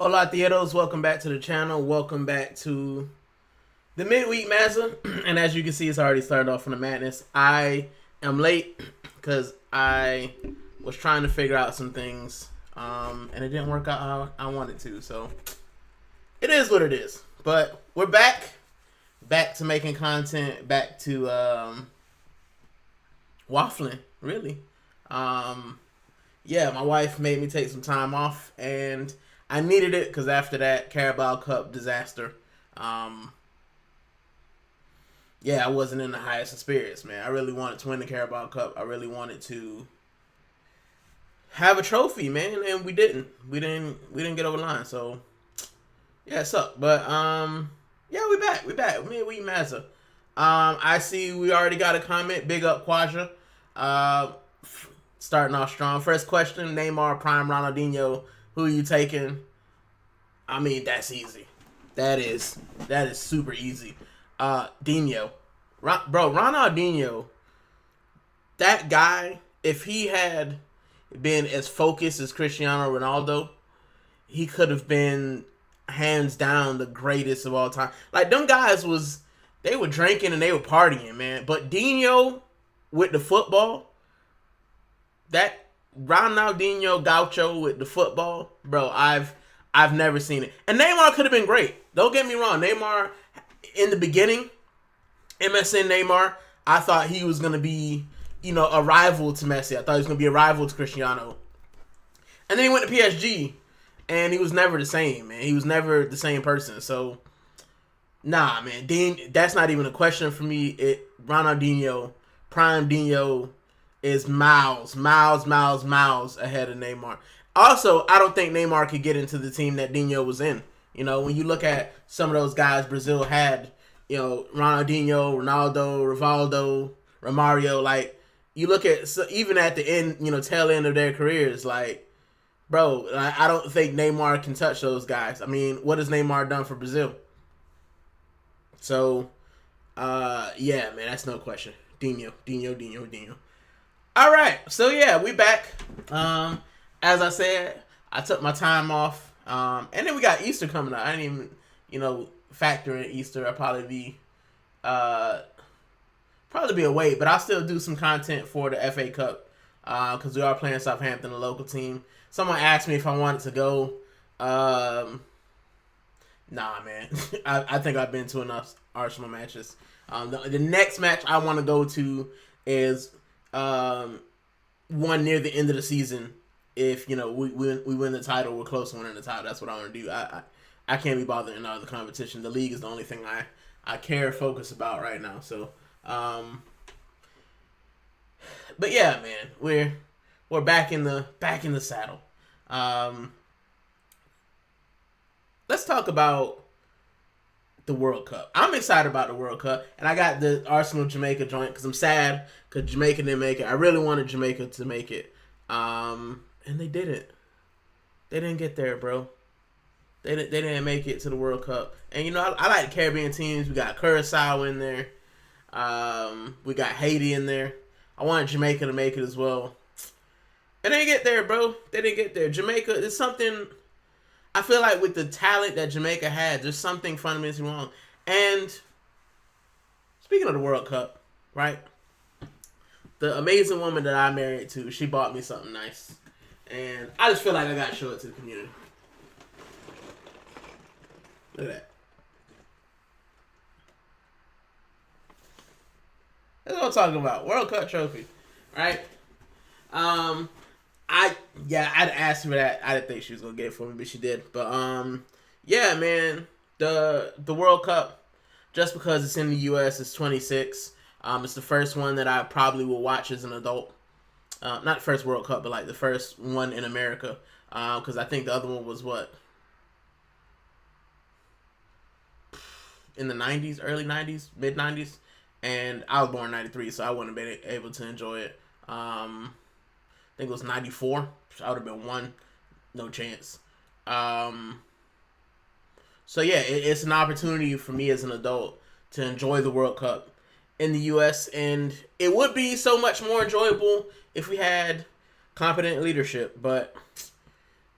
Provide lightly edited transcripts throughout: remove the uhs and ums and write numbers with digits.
Hola, Tieros. Welcome back to the channel. Welcome back to the midweek Mazza. And as you can see, it's already started off from the madness. I am late because I was trying to figure out some things, and it didn't work out how I wanted to. So it is what it is. But we're back to making content, back to waffling, really. Yeah, my wife made me take some time off, and I needed it because after that Carabao Cup disaster, yeah, I wasn't in the highest of spirits, man. I really wanted to win the Carabao Cup. I really wanted to have a trophy, man, and we didn't. We didn't get over the line. So yeah, it sucked. But yeah, we back. We Mazza. I see we already got a comment. Big up Quadra. Starting off strong. First question: Neymar, Prime, Ronaldinho. Who are you taking? I mean, that's easy. That is super easy. Dino, bro, Ronaldinho. That guy, if he had been as focused as Cristiano Ronaldo, he could have been hands down the greatest of all time. Like them guys they were drinking and they were partying, man. But Dino with the football, that Ronaldinho Gaucho with the football, bro, I've never seen it. And Neymar could have been great. Don't get me wrong. Neymar, in the beginning, MSN Neymar, I thought he was going to be, a rival to Messi. I thought he was going to be a rival to Cristiano. And then he went to PSG, and he was never the same, man. He was never the same person. So, nah, man. That's not even a question for me. Ronaldinho, Prime Dino, is miles ahead of Neymar. Also, I don't think Neymar could get into the team that Dino was in. When you look at some of those guys Brazil had, Ronaldinho, Ronaldo, Rivaldo, Romario, like, you look at, so even at the end, tail end of their careers, like, bro, I don't think Neymar can touch those guys. I mean, what has Neymar done for Brazil? So, yeah, man, that's no question. Dino. All right, so yeah, we back. As I said, I took my time off, and then we got Easter coming up. I didn't even, factor in Easter. I'll probably be away, but I'll still do some content for the FA Cup because we are playing Southampton, a local team. Someone asked me if I wanted to go. Nah, man. I think I've been to enough Arsenal matches. The next match I want to go to is one near the end of the season. If we win the title, we're close to winning the title. That's what I want to do. I can't be bothered in all the competition. The league is the only thing I care focus about right now. So, but yeah, man, we're back in the saddle. Let's talk about the World Cup. I'm excited about the World Cup, and I got the Arsenal Jamaica joint because I'm sad because Jamaica didn't make it. I really wanted Jamaica to make it, and they didn't. They didn't get there, bro. They didn't make it to the World Cup. And I like the Caribbean teams. We got Curacao in there. We got Haiti in there. I wanted Jamaica to make it as well. And they didn't get there, bro. They didn't get there. Jamaica is something. I feel like with the talent that Jamaica had, there's something fundamentally wrong. And speaking of the World Cup, right? The amazing woman that I married to, she bought me something nice. And I just feel like I gotta show it to the community. Look at that. That's what I'm talking about. World Cup trophy. Right? I'd asked for that. I didn't think she was gonna get it for me, but she did. But yeah, man, the World Cup, just because it's in the US, it's 26. It's the first one that I probably will watch as an adult. Not the first World Cup, but like the first one in America. Because I think the other one was in the 90s, early 90s, mid 90s, and I was born in 93, so I wouldn't have been able to enjoy it. I think it was 94. So I would have been one. No chance. So yeah, it's an opportunity for me as an adult to enjoy the World Cup in the U.S. And it would be so much more enjoyable if we had competent leadership. But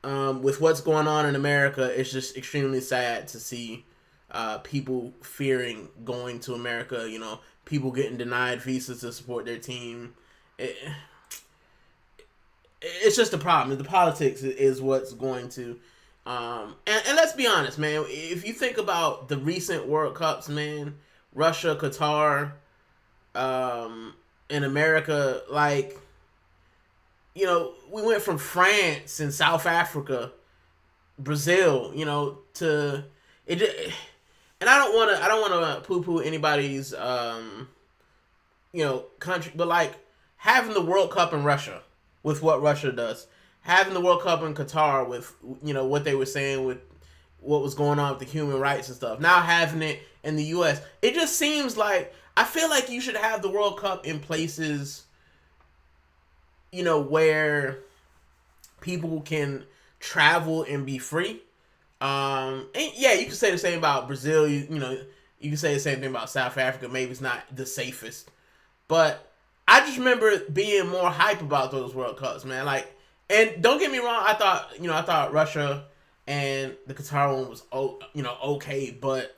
with what's going on in America, it's just extremely sad to see people fearing going to America. You know, people getting denied visas to support their team. It's just a problem. The politics is what's going to. And let's be honest, man. If you think about the recent World Cups, man, Russia, Qatar, in America, like, you know, we went from France and South Africa, Brazil, you know, to it. And I don't want to poo-poo anybody's, you know, country, but like having the World Cup in Russia with what Russia does, having the World Cup in Qatar with, you know, what they were saying with what was going on with the human rights and stuff. Now having it in the U.S., it just seems like, I feel like you should have the World Cup in places, you know, where people can travel and be free. And yeah, you can say the same about Brazil. You know, you can say the same thing about South Africa. Maybe it's not the safest, but I just remember being more hype about those World Cups, man. Like, and don't get me wrong, I thought Russia and the Qatar one was, you know, okay, but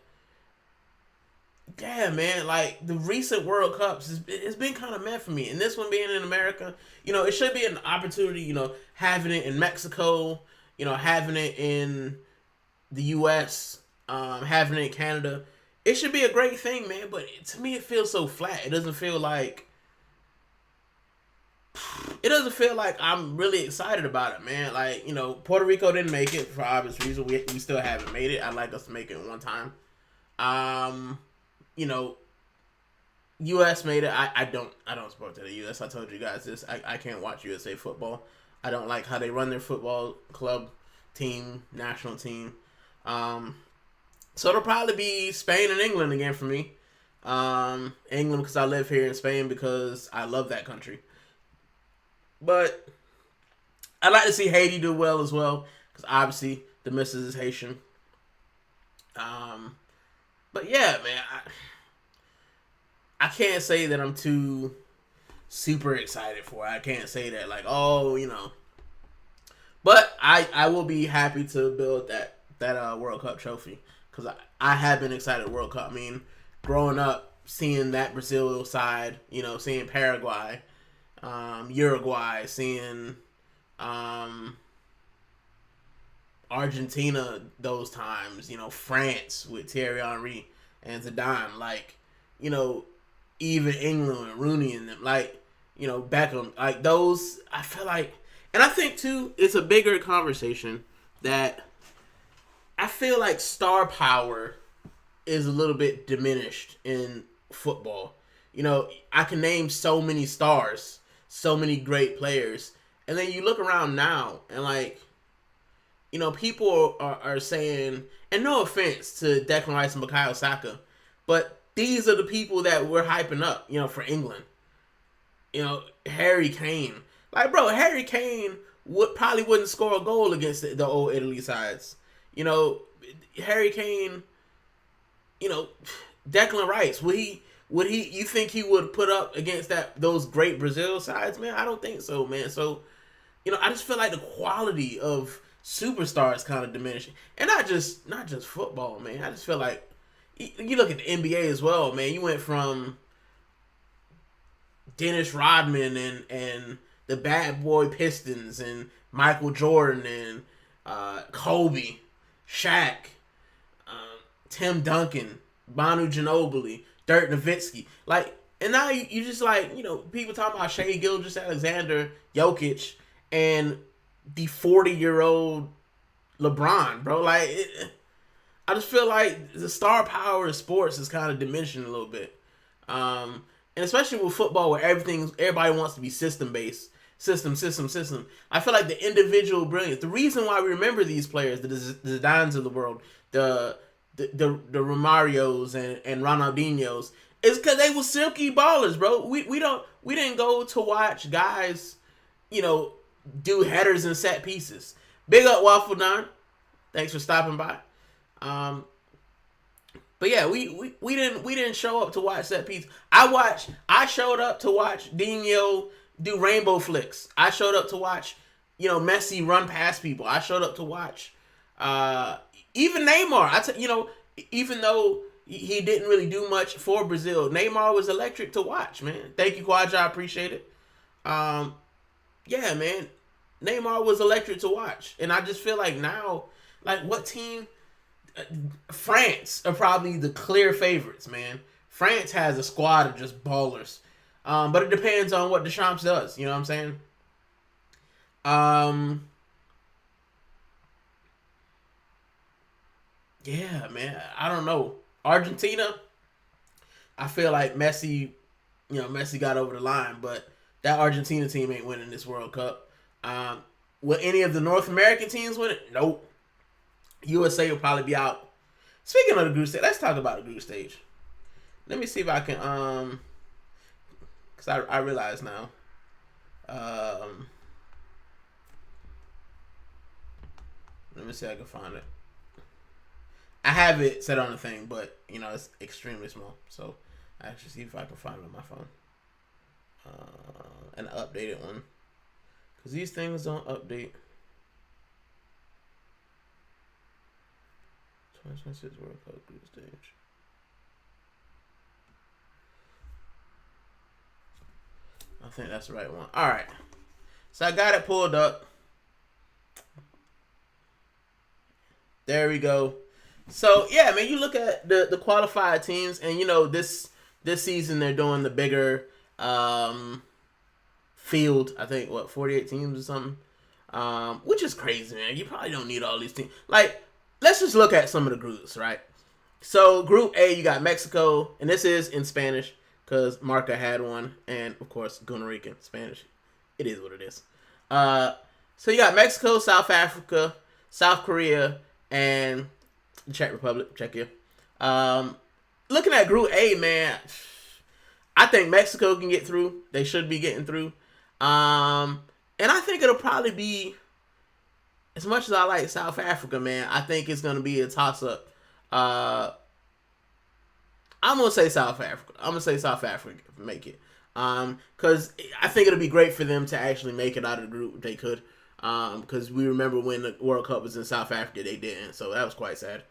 yeah, man, like the recent World Cups, it's been kind of meh for me. And this one being in America, you know, it should be an opportunity, you know, having it in Mexico, you know, having it in the U.S., having it in Canada. It should be a great thing, man, but to me it feels so flat. It doesn't feel like I'm really excited about it, man. Like, you know, Puerto Rico didn't make it for obvious reasons. We still haven't made it. I'd like us to make it one time. You know, U.S. made it. I don't support the U.S. I told you guys this. I can't watch USA football. I don't like how they run their football club team, national team. So it'll probably be Spain and England again for me. England because I live here in Spain because I love that country. But I'd like to see Haiti do well as well because obviously the missus is Haitian. But yeah, man, I can't say that I'm too super excited for it. I can't say that like, oh, you know. But I will be happy to build that World Cup trophy because I have been excited World Cup. I mean, growing up, seeing that Brazil side, you know, seeing Paraguay, Uruguay, seeing Argentina those times, you know, France with Thierry Henry and Zidane, like, you know, even England and Rooney and them, like, you know, Beckham, like those, I feel like, and I think too, it's a bigger conversation that I feel like star power is a little bit diminished in football. You know, I can name so many stars, so many great players, and then you look around now and like, you know, people are saying, and no offense to Declan Rice and Bukayo Saka, but these are the people that we're hyping up, you know, for England. You know, Harry Kane. Like, bro, Harry Kane probably wouldn't score a goal against the old Italy sides. You know, Harry Kane, you know, Declan Rice, would he you think he would put up against those great Brazil sides, man? I don't think so, man. So, you know, I just feel like the quality of superstars kind of diminishing. And not just football, man. I just feel like you look at the NBA as well, man. You went from Dennis Rodman and the Bad Boy Pistons and Michael Jordan and Kobe, Shaq, Tim Duncan, Manu Ginobili, Dirk Nowitzki. Like, and now you just like, you know, people talking about Shai Gilgeous-Alexander, Jokic, and the 40-year-old LeBron, bro. Like, I just feel like the star power of sports is kind of diminishing a little bit. And especially with football where everybody wants to be system-based. System. I feel like the individual brilliance, the reason why we remember these players, the Zidanes of the world, the Romarios and Ronaldinhos, is because they were silky ballers, bro. We didn't go to watch guys, you know, do headers and set pieces. Big up Waffle Don. Thanks for stopping by. But yeah, we didn't show up to watch set pieces. I showed up to watch Dino do rainbow flicks. I showed up to watch Messi run past people. I showed up to watch. Even Neymar, even though he didn't really do much for Brazil, Neymar was electric to watch, man. Thank you, COYG. I appreciate it. Yeah, man. Neymar was electric to watch. And I just feel like now, like, what team? France are probably the clear favorites, man. France has a squad of just ballers. But it depends on what Deschamps does. You know what I'm saying? Yeah, man. I don't know. Argentina, I feel like Messi got over the line, but that Argentina team ain't winning this World Cup. Will any of the North American teams win it? Nope. USA will probably be out. Speaking of the group stage, let's talk about the group stage. Let me see if I can, because I realize now. Let me see if I can find it. I have it set on the thing, but it's extremely small. So I actually see if I can find it on my phone. An updated one, because these things don't update. 2026 World Cup group stage. I think that's the right one. All right, so I got it pulled up. There we go. So yeah, man, you look at the qualified teams, and this season they're doing the bigger field. I think 48 teams or something, which is crazy, man. You probably don't need all these teams. Like, let's just look at some of the groups, right? So Group A, you got Mexico, and this is in Spanish because Marca had one, and of course Gooner Rican Spanish. It is what it is. So you got Mexico, South Africa, South Korea, and the Czech Republic, Czechia. Looking at Group A, man, I think Mexico can get through. They should be getting through. And I think it'll probably be, as much as I like South Africa, man, I think it's going to be a toss-up. I'm going to say South Africa. I'm going to say South Africa make it. Because I think it'll be great for them to actually make it out of the group if they could. Because we remember when the World Cup was in South Africa, they didn't. So that was quite sad.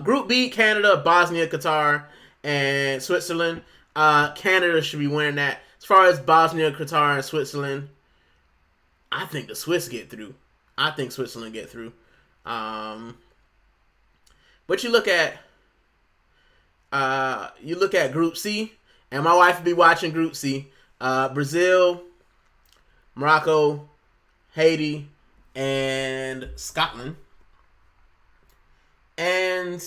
Group B, Canada, Bosnia, Qatar, and Switzerland. Canada should be winning that. As far as Bosnia, Qatar, and Switzerland, I think the Swiss get through. I think Switzerland get through. But you look at Group C, and my wife will be watching Group C. Brazil, Morocco, Haiti, and Scotland. And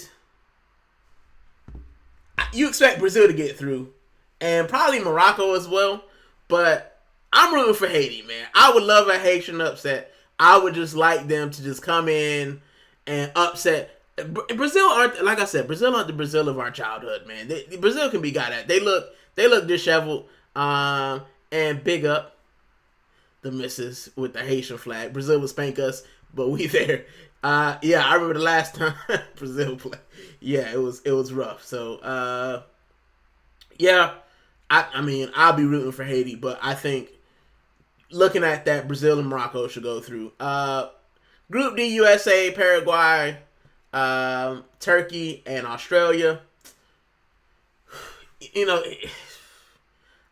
you expect Brazil to get through, and probably Morocco as well. But I'm rooting for Haiti, man. I would love a Haitian upset. I would just like them to just come in and upset. Brazil aren't, like I said, Brazil aren't the Brazil of our childhood, man. Brazil can be got at. They look disheveled. And big up the missus with the Haitian flag. Brazil would spank us, but we there. Yeah, I remember the last time Brazil played. Yeah, it was rough. So, yeah, I mean, I'll be rooting for Haiti, but I think looking at that, Brazil and Morocco should go through. Group D, USA, Paraguay, Turkey, and Australia.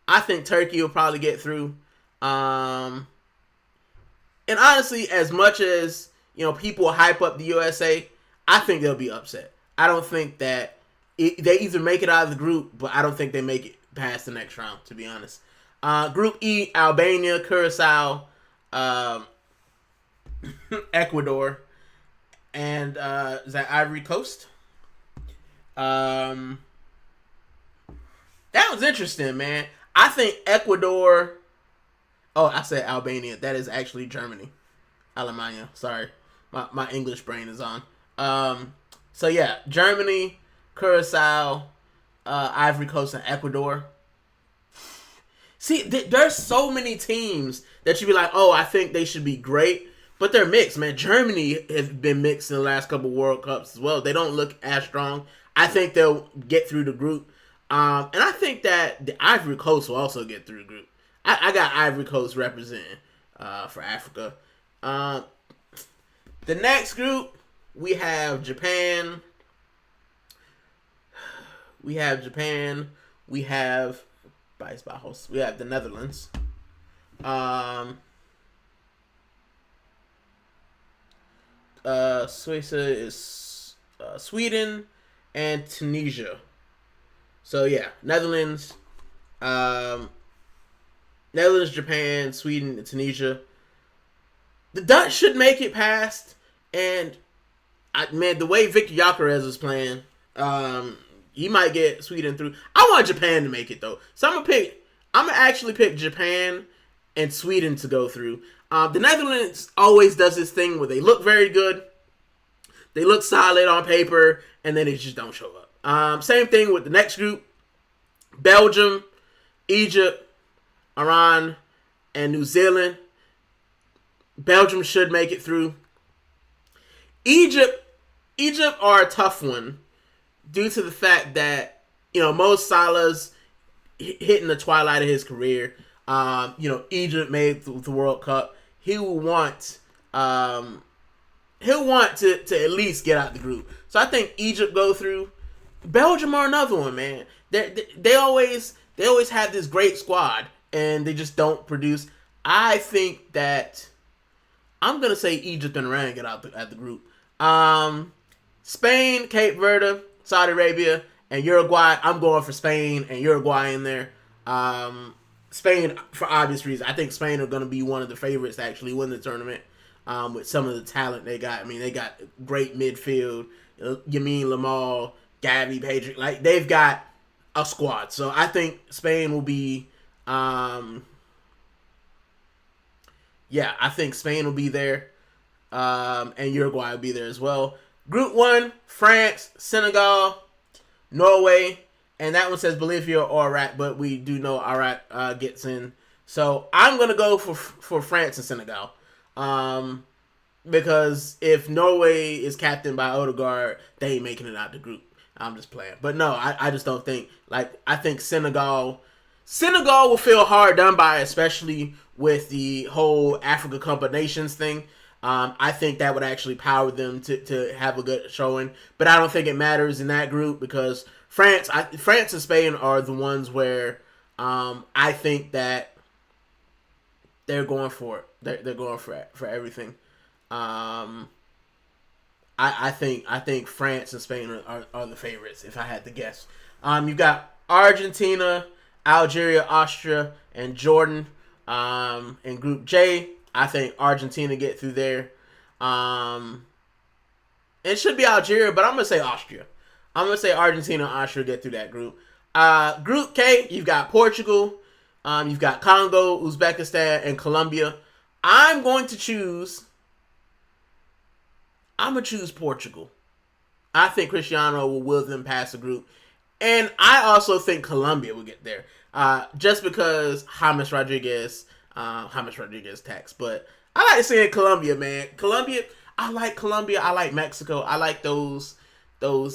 I think Turkey will probably get through. And honestly, as much as people hype up the USA, I think they'll be upset. I don't think that they either make it out of the group, but I don't think they make it past the next round, to be honest. Group E, Albania, Curacao, Ecuador, and is that Ivory Coast? That was interesting, man. I think Ecuador. Oh, I said Albania. That is actually Germany. Alemania. Sorry. My English brain is on. So yeah, Germany, Curacao, Ivory Coast, and Ecuador. See, there's so many teams that you'd be like, oh, I think they should be great, but they're mixed, man. Germany has been mixed in the last couple World Cups as well. They don't look as strong. I think they'll get through the group. And I think that the Ivory Coast will also get through the group. I got Ivory Coast representing for Africa. The next group, we have Japan. We have the Netherlands. Suiza is Sweden and Tunisia. So yeah, Netherlands, Japan, Sweden, and Tunisia. The Dutch should make it past, and the way Victor Gyökeres is playing, he might get Sweden through. I want Japan to make it though, so I'm gonna actually pick Japan and Sweden to go through. The Netherlands always does this thing where they look very good, they look solid on paper, and then they just don't show up. Same thing with the next group: Belgium, Egypt, Iran, and New Zealand. Belgium should make it through. Egypt are a tough one due to the fact that, Mo Salah's hitting the twilight of his career. Egypt made the World Cup. He'll want to at least get out the group. So I think Egypt go through. Belgium are another one, man. They always have this great squad and they just don't produce. I think that I'm gonna say Egypt and Iran get out at the group. Spain, Cape Verde, Saudi Arabia, and Uruguay. I'm going for Spain and Uruguay in there. Spain, for obvious reasons. I think Spain are going to be one of the favorites to actually win the tournament with some of the talent they got. I mean, they got great midfield. Yamin Lamal, Gavi, Pedri. Like, they've got a squad. So I think Spain will be... I think Spain will be there. And Uruguay will be there as well. Group 1, France, Senegal, Norway, and that one says Bolivia or Iraq, but we do know Iraq gets in. So I'm going to go for France and Senegal. Because if Norway is captained by Odegaard, they ain't making it out the group. I'm just playing. But no, I just don't think. I think Senegal will feel hard done by, especially with the whole Africa Cup of Nations thing. I think that would actually power them to have a good showing. But I don't think it matters in that group because France and Spain are the ones where I think that they're going for it. They're going for everything. I think France and Spain are the favorites if I had to guess. You've got Argentina, Algeria, Austria, and Jordan in Group J. I think Argentina get through there. It should be Algeria, but I'm going to say Austria. I'm going to say Argentina and Austria get through that group. Group K, you've got Portugal. You've got Congo, Uzbekistan, and Colombia. I'm going to choose Portugal. I think Cristiano will will them past the group. And I also think Colombia will get there. Just because James Rodriguez tax. But I like seeing Colombia, man. I like Colombia. I like Mexico. I like those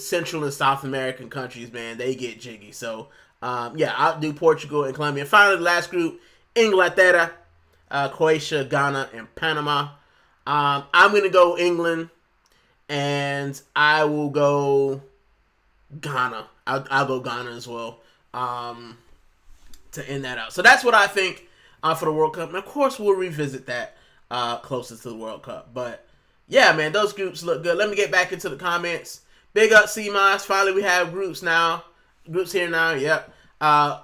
Central and South American countries, man. They get jiggy. So, I'll do Portugal and Colombia. And finally, the last group, Inglaterra, Croatia, Ghana, and Panama. I'm going to go England, and I will go Ghana. I'll go Ghana as well to end that out. So that's what I think for the World Cup. And, of course, we'll revisit that closest to the World Cup. But, yeah, man, those groups look good. Let me get back into the comments. Big up, C-Moss. Finally, we have groups now. Groups here now, yep.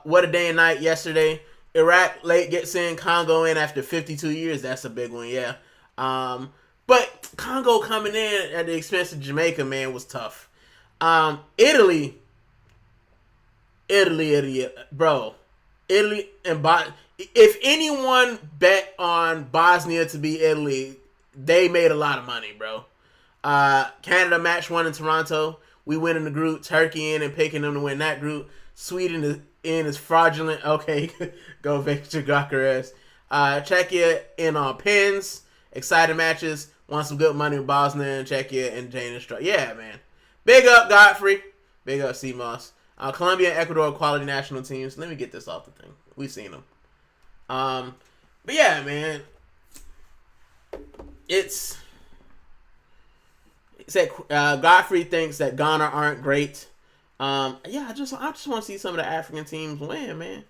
What a day and night yesterday. Iraq late gets in, Congo in after 52 years. That's a big one, yeah. But Congo coming in at the expense of Jamaica, man, was tough. Italy, bro. Italy and if anyone bet on Bosnia to be Italy, they made a lot of money, bro. Canada match 1 in Toronto. We win in the group. Turkey in and picking them to win that group. Sweden is fraudulent. Okay, go Victor Gyökeres. Czechia in on pins. Exciting matches. Want some good money with Bosnia and Czechia and Danish. Yeah, man. Big up Godfrey. Big up C-Moss. Colombia and Ecuador quality national teams. Let me get this off the thing. We've seen them. But yeah, man. it's said Godfrey thinks that Ghana aren't great. Yeah, I just want to see some of the African teams win, man.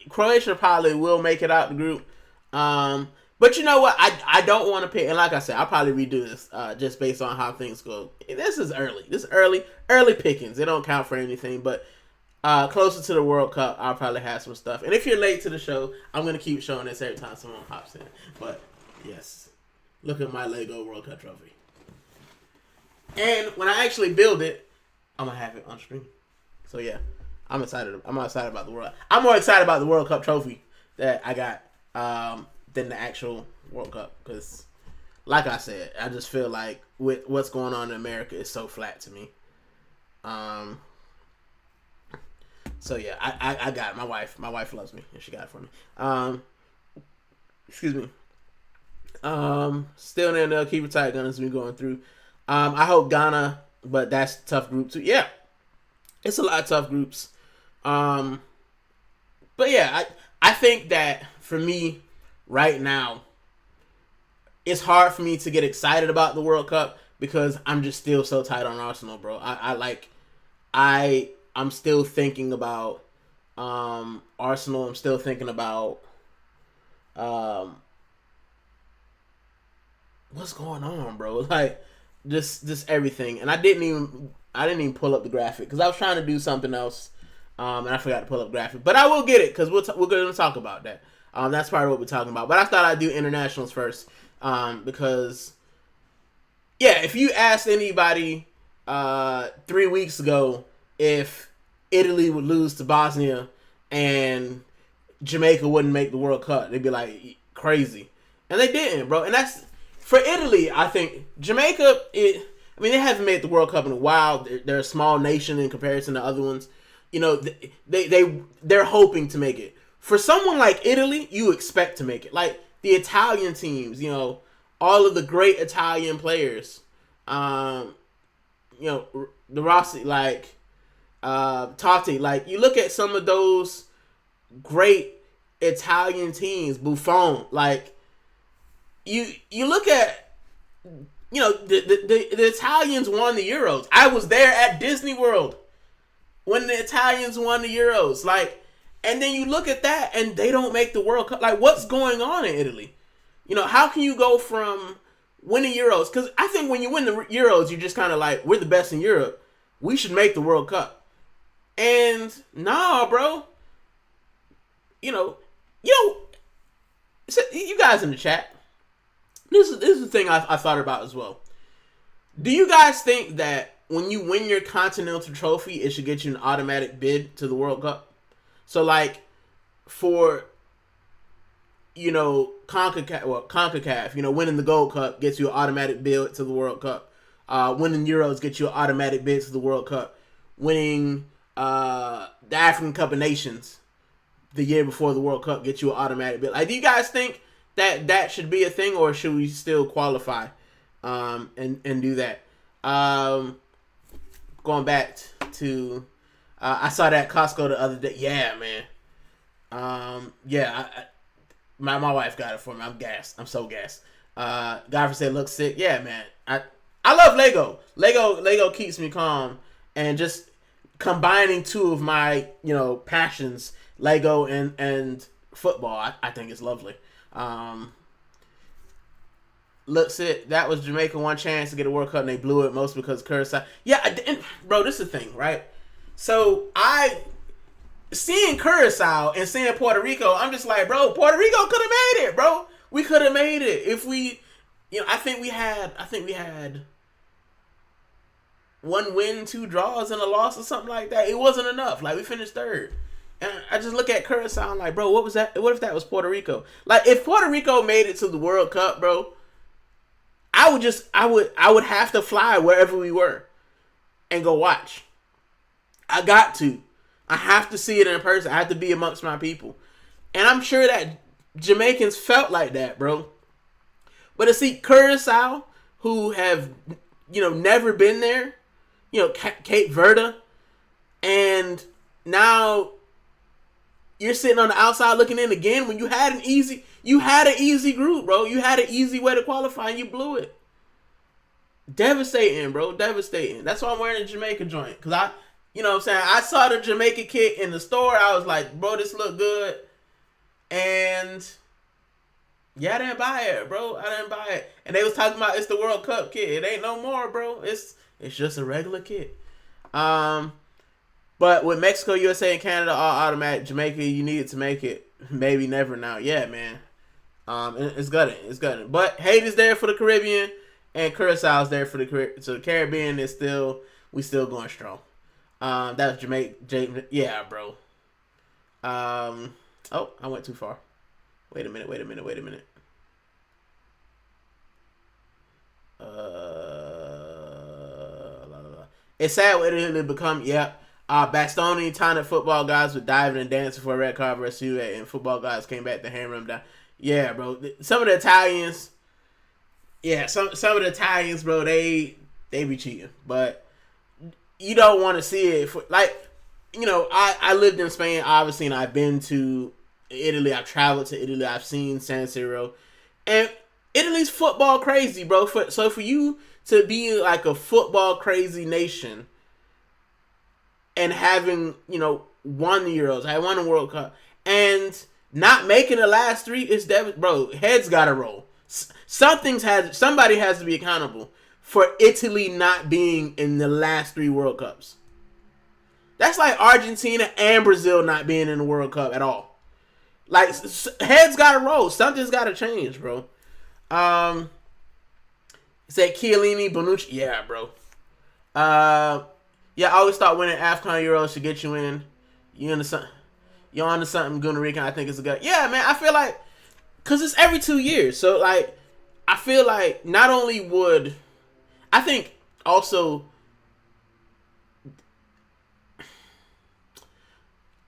Croatia probably will make it out the group. But you know what? I don't want to pick, and like I said, I'll probably redo this just based on how things go. This is early. This is early pickings. They don't count for anything, but closer to the World Cup, I'll probably have some stuff. And if you're late to the show, I'm going to keep showing this every time someone hops in. But yes, look at my Lego World Cup trophy. And when I actually build it, I'm going to have it on stream. So yeah, I'm excited. I'm excited about the World. I'm more excited about the World Cup trophy that I got than the actual World Cup, because like I said, I just feel like with what's going on in America is so flat to me. So yeah, I got it. My wife loves me, and she got it for me. Excuse me. Still in there, keep it tight, Ghana, as we going through. I hope Ghana, but that's a tough group too. Yeah, it's a lot of tough groups. But yeah, I think that for me right now, it's hard for me to get excited about the World Cup because I'm just still so tight on Arsenal, bro. I'm still thinking about Arsenal. I'm still thinking about what's going on, bro. Like just everything. And I didn't even pull up the graphic because I was trying to do something else, and I forgot to pull up graphic. But I will get it because we're going to talk about that. That's part of what we're talking about. But I thought I'd do internationals first because yeah, if you asked anybody 3 weeks ago if Italy would lose to Bosnia and Jamaica wouldn't make the World Cup, they'd be like, crazy. And they didn't, bro. And that's for Italy. I think Jamaica, they haven't made the World Cup in a while. They're a small nation in comparison to other ones. You know, they're hoping to make it. For someone like Italy, you expect to make it. Like the Italian teams, you know, all of the great Italian players, you know, the Rossi, like Totti, like you look at some of those great Italian teams, Buffon, like you look at, you know, the Italians won the Euros. I was there at Disney World when the Italians won the Euros, like, and then you look at that and they don't make the World Cup. Like, what's going on in Italy? You know, how can you go from winning Euros? Because I think when you win the Euros, you're just kind of like, we're the best in Europe. We should make the World Cup. And nah, bro. You guys in the chat. This is the thing I thought about as well. Do you guys think that when you win your continental trophy, it should get you an automatic bid to the World Cup? So like for, you know, CONCACAF, you know, winning the Gold Cup gets you an automatic bid to the World Cup. Winning Euros gets you an automatic bid to the World Cup. Winning the African Cup of Nations the year before the World Cup gets you an automatic bid. Like, do you guys think that should be a thing, or should we still qualify and do that? Going back to I saw that Costco the other day. Yeah, man. My wife got it for me. I'm gassed. I'm so gassed. Godfrey said, "Looks sick." Yeah, man. I love Lego. Lego keeps me calm, and just combining two of my, you know, passions, Lego and football, I think it's lovely. Looks it. That was Jamaica one chance to get a World Cup and they blew it, most because Curacao. Yeah, bro, this is the thing, right? So seeing Curacao and seeing Puerto Rico, I'm just like, bro, Puerto Rico could have made it, bro. We could have made it if we, you know, I think we had 1 win, 2 draws, and a loss or something like that. It wasn't enough. Like, we finished third. And I just look at Curacao and like, bro, what was that? What if that was Puerto Rico? Like, if Puerto Rico made it to the World Cup, bro, I would have to fly wherever we were and go watch. I got to. I have to see it in person. I have to be amongst my people. And I'm sure that Jamaicans felt like that, bro. But to see Curacao, who have, you know, never been there, you know, Cape Verde, and now you're sitting on the outside looking in again when you had an easy group, bro. You had an easy way to qualify and you blew it. Devastating, bro. Devastating. That's why I'm wearing a Jamaica joint. Because you know what I'm saying? I saw the Jamaica kit in the store. I was like, bro, this look good. And yeah, I didn't buy it, bro. I didn't buy it. And they was talking about it's the World Cup kit. It ain't no more, bro. It's just a regular kit. But with Mexico, USA, and Canada all automatic, Jamaica, you needed to make it. Maybe never now. Yeah, man. It's gutting. It's gutting. But Haiti's there for the Caribbean, and Curacao is there for the Caribbean. So the Caribbean is we still going strong. That was Jamaica. Yeah, bro. Oh, I went too far. Wait a minute. It's sad what it become. Yeah. Bastoni talented football guys were diving and dancing for a red card versus you, and football guys came back to hammer them down. Yeah, bro. Some of the Italians, some of the Italians, bro, they be cheating, but you don't want to see it. I lived in Spain, obviously, and I've been to Italy. I've traveled to Italy. I've seen San Siro, and Italy's football crazy, bro. So for you to be like a football crazy nation, and having, won the Euros, I won the World Cup, and not making the last three is bro. Heads gotta roll. Somebody has to be accountable for Italy not being in the last three World Cups. That's like Argentina and Brazil not being in the World Cup at all. Like, heads gotta roll. Something's gotta change, bro. Said Chiellini, Bonucci. Yeah, bro. Yeah, I always thought winning AFCON Euros should get you in. You're into something, Gooner Rican. I think it's a good. Yeah, man. I feel like, because it's every 2 years. So, like, I feel like not only would, I think also,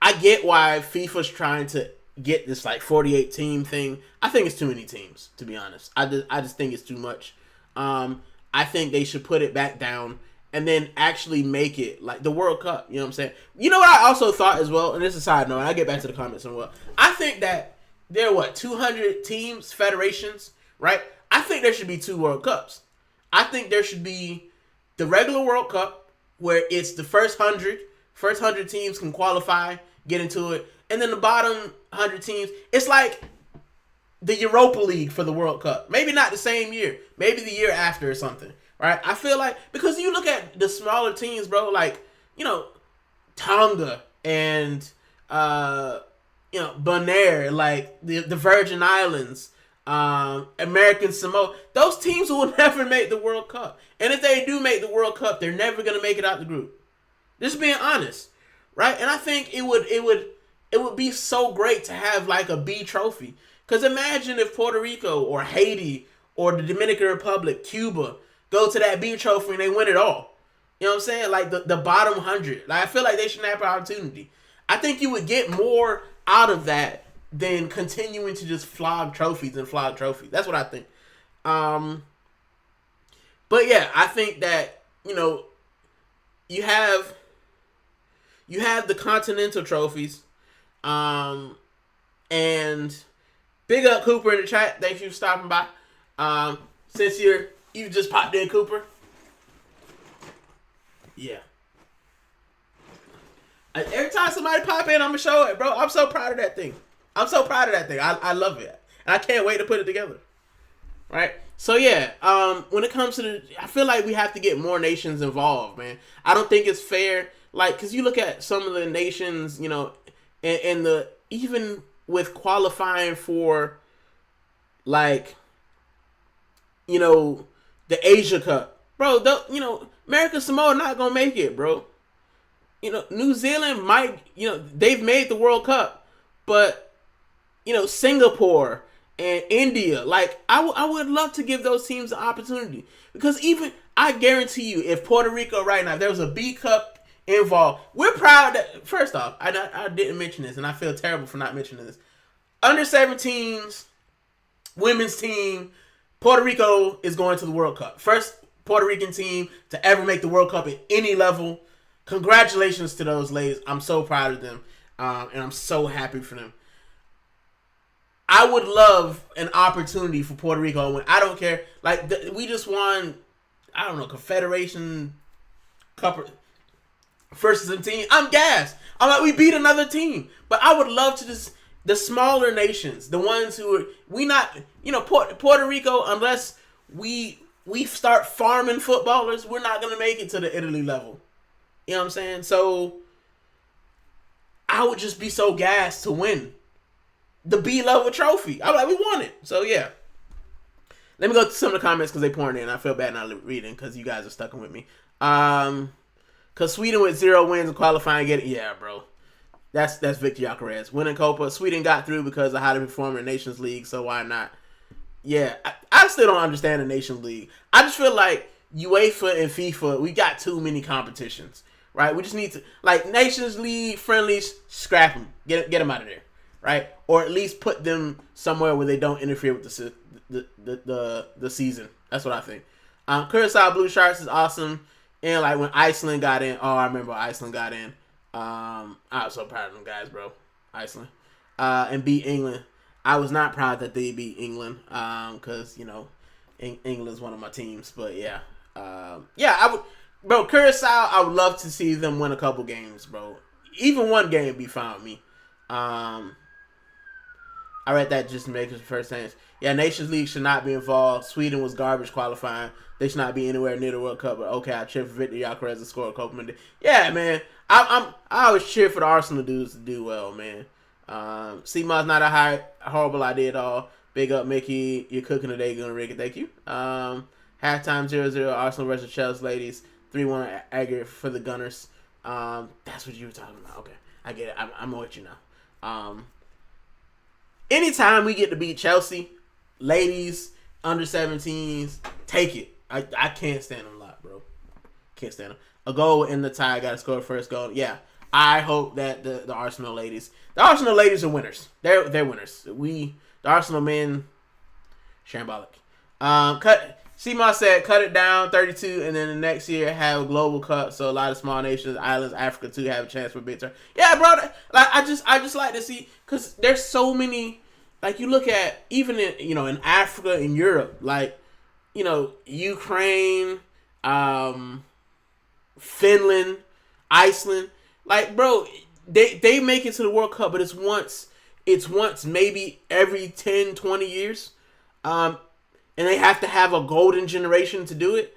I get why FIFA's trying to get this, like, 48 team thing. I think it's too many teams, to be honest. I just think it's too much. I think they should put it back down and then actually make it like the World Cup. You know what I'm saying? You know what I also thought as well, and this is a side note, and I'll get back to the comments as well. I think that there are 200 teams, federations, right? I think there should be 2 World Cups. I think there should be the regular World Cup where it's the first 100 teams can qualify, get into it, and then the bottom 100 teams, it's like the Europa League for the World Cup. Maybe not the same year. Maybe the year after or something. Right? I feel like, because you look at the smaller teams, bro, like, Tonga and, Bonaire, like the Virgin Islands, American Samoa, those teams will never make the World Cup. And if they do make the World Cup, they're never going to make it out the group. Just being honest. Right? And I think it would be so great to have like a B trophy. Because imagine if Puerto Rico or Haiti or the Dominican Republic, Cuba, go to that B trophy and they win it all. You know what I'm saying? Like the bottom 100. Like, I feel like they should have an opportunity. I think you would get more out of that than continuing to just flog trophies. That's what I think. But yeah, I think that, you have the continental trophies. And big up Cooper in the chat. Thank you for stopping by. Since you just popped in, Cooper. Yeah. Every time somebody pop in, I'm gonna show it, bro. I'm so proud of that thing. I love it. And I can't wait to put it together. Right? So yeah, when it comes to I feel like we have to get more nations involved, man. I don't think it's fair, like, because you look at some of the nations, and even with qualifying for, like, the Asia Cup, bro. American Samoa not gonna make it, bro. New Zealand might, they've made the World Cup, but Singapore and India, like, I would love to give those teams an opportunity, because even I guarantee you, if Puerto Rico right now, if there was a B Cup involved, we're proud that, first off, I didn't mention this, and I feel terrible for not mentioning this. Under 17s, women's team, Puerto Rico is going to the World Cup. First Puerto Rican team to ever make the World Cup at any level. Congratulations to those ladies. I'm so proud of them. And I'm so happy for them. I would love an opportunity for Puerto Rico to win. I don't care. Like, we just won, I don't know, Confederation Cup versus a team. I'm gassed. I'm like, we beat another team. But I would love to just, the smaller nations, the ones who are, we not, Puerto Rico, unless we start farming footballers, we're not going to make it to the Italy level. You know what I'm saying? So, I would just be so gassed to win the B-level trophy. I'm like, we won it. So, yeah. Let me go to some of the comments because they pouring in. I feel bad not reading because you guys are stuck with me. Because Sweden with 0 wins in qualifying, yeah, bro. That's Victor Gyökeres. Winning Copa. Sweden got through because of how they perform in the Nations League, so why not? Yeah, I still don't understand the Nations League. I just feel like UEFA and FIFA, we got too many competitions, right? We just need to, like, Nations League friendlies, scrap them. Get them out of there, right? Or at least put them somewhere where they don't interfere with the season. That's what I think. Curacao Blue Sharks is awesome. And, like, when Iceland got in, I remember Iceland got in. I was so proud of them guys, bro. Iceland. And beat England. I was not proud that they beat England because, England's one of my teams. But, yeah. I would, bro, Curacao, I would love to see them win a couple games, bro. Even one game would be fine with me. I read that just to make it the first sentence. Yeah, Nations League should not be involved. Sweden was garbage qualifying. They should not be anywhere near the World Cup. But okay, I cheer for Victor Gyökeres to score a couple minutes. Yeah, man. I always cheer for the Arsenal dudes to do well, man. CMO's not a horrible idea at all. Big up, Mickey. You're cooking today, Gooner Rican. Thank you. Halftime 0-0. Arsenal versus Chelsea ladies. 3-1 aggregate for the Gunners. That's what you were talking about. Okay, I get it. I'm with you now. Anytime we get to beat Chelsea, ladies, under 17s, take it. I can't stand them a lot, bro. Can't stand them. A goal in the tie. Got to score the first goal. Yeah. I hope that the Arsenal ladies are winners. They're winners. The Arsenal men, shambolic. CMOS said cut it down 32, and then the next year have a global cup, so a lot of small nations, islands, Africa too, have a chance for big turn. Yeah, bro. Like I just like to see, because there's so many. Like you look at even in Africa, in Europe, like Ukraine, Finland, Iceland. Like, bro, they make it to the World Cup, but it's once maybe every 10, 20 years. And they have to have a golden generation to do it.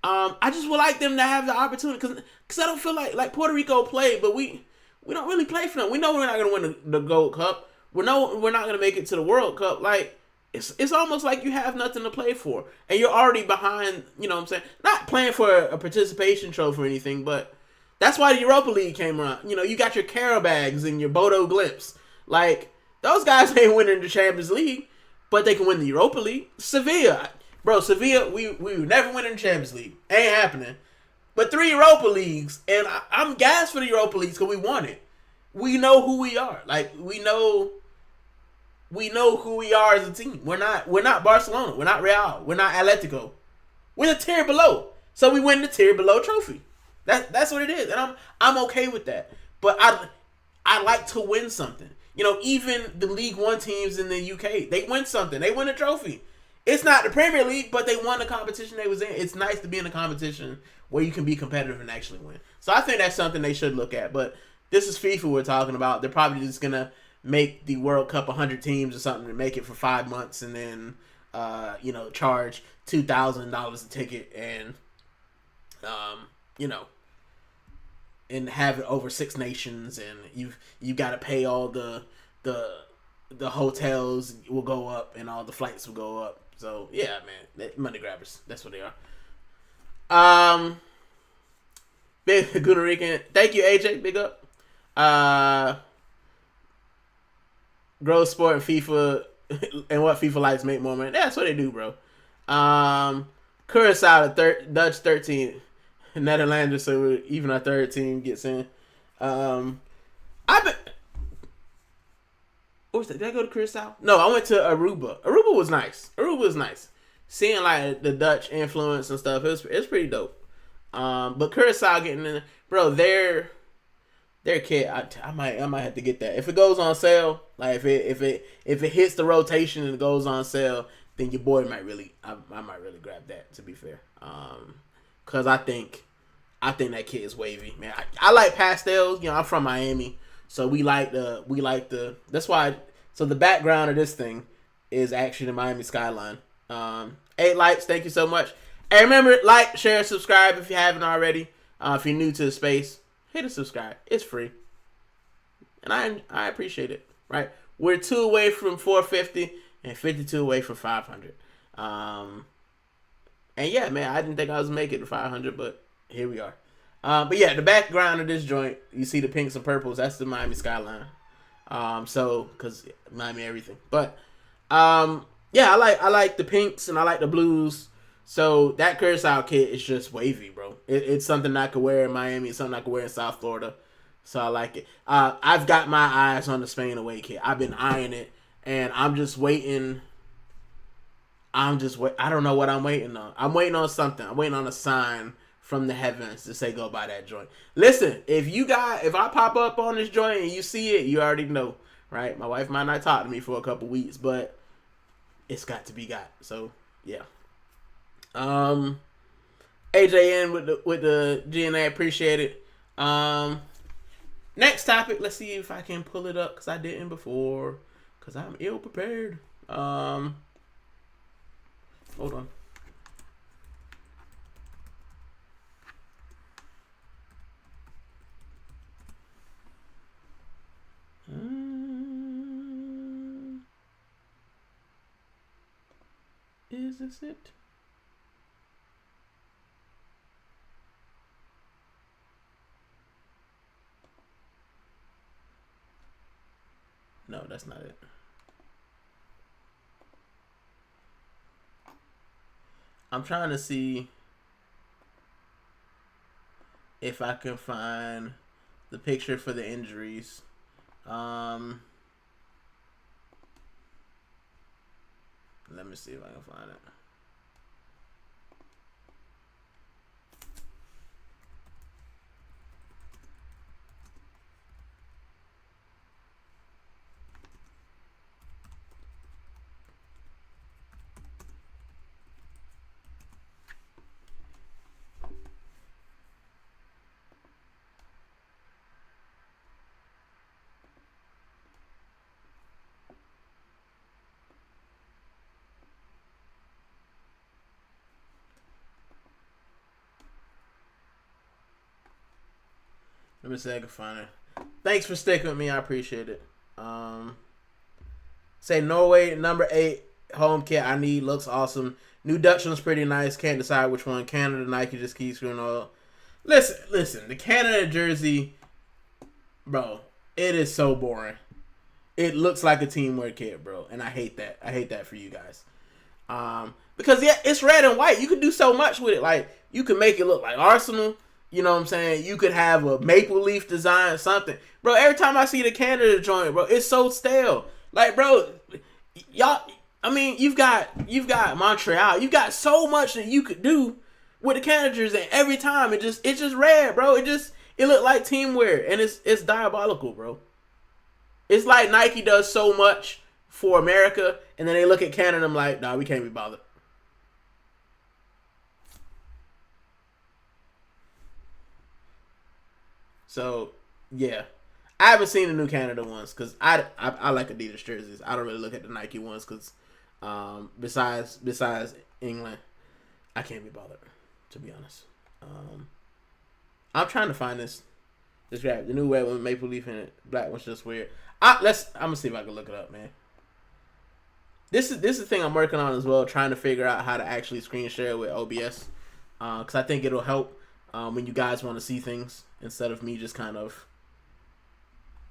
I just would like them to have the opportunity, because I don't feel like Puerto Rico played, but we don't really play for them. We know we're not going to win the Gold Cup. We're not going to make it to the World Cup. Like, it's almost like you have nothing to play for, and you're already behind. You know what I'm saying? Not playing for a participation trophy or anything, but that's why the Europa League came around. You got your Carabags and your Bodo Glimps. Like, those guys ain't winning the Champions League, but they can win the Europa League. Sevilla, we would never win in the Champions League. Ain't happening. But 3 Europa Leagues, and I'm gassed for the Europa Leagues because we won it. We know who we are. Like, we know who we are as a team. We're not Barcelona. We're not Real. We're not Atletico. We're the tier below. So we win the tier below trophy. That's what it is, and I'm okay with that. But I like to win something. Even the League One teams in the UK, they win something. They win a trophy. It's not the Premier League, but they won the competition they was in. It's nice to be in a competition where you can be competitive and actually win. So I think that's something they should look at. But this is FIFA we're talking about. They're probably just gonna make the World Cup 100 teams or something to make it for 5 months, and then charge $2,000 a ticket and and have it over 6 nations, and you got to pay all the hotels will go up and all the flights will go up. So yeah, man, money grabbers. That's what they are. Big Gooner Rican. Thank you, AJ. Big up. Grow sport and FIFA and what FIFA likes make more money. That's what they do, bro. Curacao, Dutch 13. Netherlands, so even our third team gets in. What was that? Did I go to Curacao? No, I went to Aruba. Aruba was nice. Seeing like the Dutch influence and stuff, it was pretty dope. But Curacao getting in, bro. Their kit, I might have to get that if it goes on sale. Like if it hits the rotation and it goes on sale, then your boy might really I might really grab that. To be fair, cause I think that kit is wavy, man. I like pastels. You know, I'm from Miami, so we like the. That's why. So the background of this thing is actually the Miami skyline. 8 likes, thank you so much. Hey, remember, like, share, subscribe if you haven't already. If you're new to the space, hit a subscribe. It's free, and I appreciate it. Right, we're 2 away from 450 and 52 away from 500. And yeah, man, I didn't think I was making it to 500, but here we are. But yeah, the background of this joint, you see the pinks and purples. That's the Miami skyline. So because Miami everything, but yeah, I like the pinks and I like the blues. So that Curacao kit is just wavy, bro. It's something I could wear in Miami. It's something I could wear in South Florida. So I like it. I've got my eyes on the Spain away kit. I've been eyeing it, and I'm just waiting. I don't know what I'm waiting on. I'm waiting on something. I'm waiting on a sign from the heavens to say go buy that joint. Listen, if I pop up on this joint and you see it, you already know, right? My wife might not talk to me for a couple weeks, but it's got to be got. So yeah. AJN with the GNA, appreciate it. Next topic. Let's see if I can pull it up because I didn't before because I'm ill prepared. Hold on. Is this it? No, that's not it. I'm trying to see if I can find the picture for the injuries. Let me see if I can find it. Let me see if I can find it. Thanks for sticking with me. I appreciate it. Say Norway, number 8 home kit I need. Looks awesome. New Dutch one's pretty nice. Can't decide which one. Canada, Nike just keeps screwing all. Listen. The Canada jersey, bro, it is so boring. It looks like a teamwear kit, bro, and I hate that. I hate that for you guys. Because yeah, it's red and white. You can do so much with it. Like you can make it look like Arsenal. You know what I'm saying? You could have a maple leaf design, something. Bro, every time I see the Canada joint, bro, it's so stale. Like, bro, y'all, I mean, you've got Montreal. You've got so much that you could do with the Canada jersey. And every time it's just red, bro. It looked like teamwear. And it's diabolical, bro. It's like Nike does so much for America, and then they look at Canada and I'm like, nah, we can't be bothered. So, yeah. I haven't seen the new Canada ones because I like Adidas jerseys. I don't really look at the Nike ones because besides England, I can't be bothered, to be honest. I'm trying to find this grab. The new red one with maple leaf in it. Black one's just weird. I'm gonna see if I can look it up, man. This is the thing I'm working on as well, trying to figure out how to actually screen share with OBS. Because I think it'll help when you guys want to see things instead of me just kind of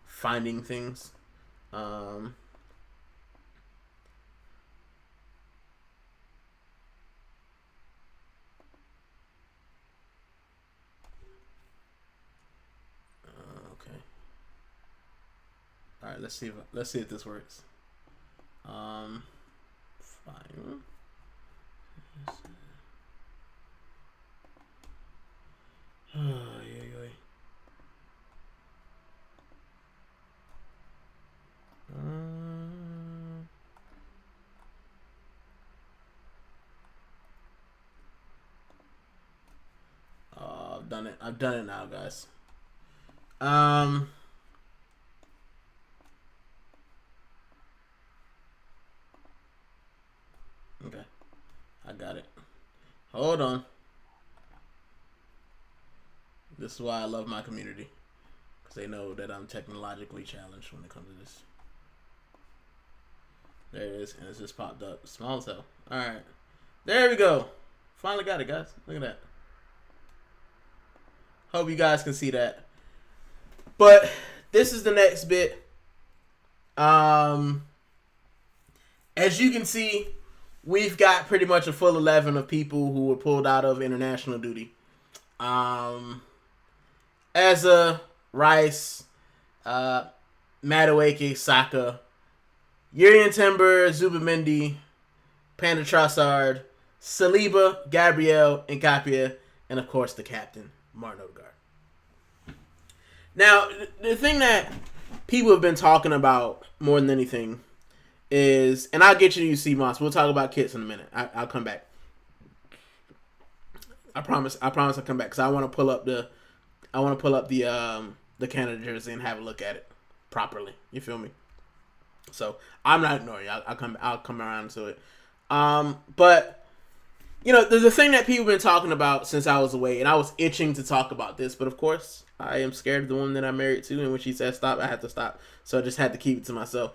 finding things. Okay. All right, let's see if this works. Fine. Oh, yeah. done it. I've done it now, guys. Okay. I got it. Hold on. This is why I love my community. Because they know that I'm technologically challenged when it comes to this. There it is. And it's just popped up. Small as hell. Alright. There we go. Finally got it, guys. Look at that. Hope you guys can see that. But this is the next bit. As you can see, we've got pretty much a full 11 of people who were pulled out of international duty. Eza, Rice, Madueke, Saka, Urian Timber, Zubamendi, Panda Trossard, Saliba, Gabriel, Nkapia, and of course the captain, Martin Odegaard. Now, the thing that people have been talking about more than anything is, and I'll get you to CMOS. We'll talk about kits in a minute. I'll come back. I promise I'll come back because I want to pull up the Canada jersey and have a look at it properly. You feel me? So I'm not ignoring you. I'll come around to it. But you know, there's a thing that people have been talking about since I was away, and I was itching to talk about this, but of course I am scared of the woman that I'm married to, and when she said stop, I had to stop. So I just had to keep it to myself.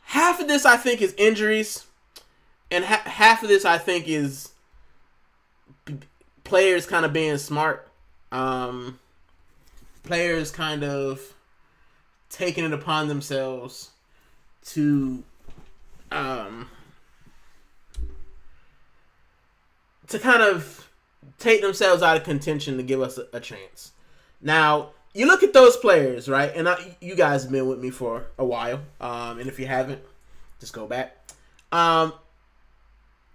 Half of this I think is injuries, and half of this I think is players kind of being smart. Players kind of taking it upon themselves to kind of take themselves out of contention to give us a chance. Now, you look at those players, right? And you guys have been with me for a while. And if you haven't, just go back.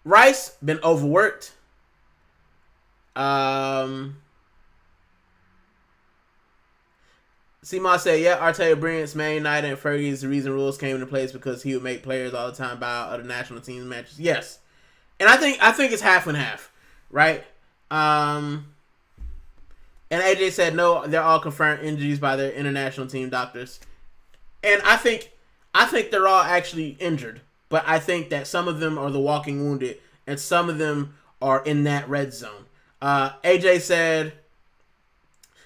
Rice, been overworked. Seema said, yeah, Arteta Brilliant's Man United and Fergie is the reason rules came into place because he would make players all the time bow out other national teams matches. Yes. And I think it's half and half, right? And AJ said, no, they're all confirmed injuries by their international team doctors. And I think they're all actually injured. But I think that some of them are the walking wounded and some of them are in that red zone. AJ said,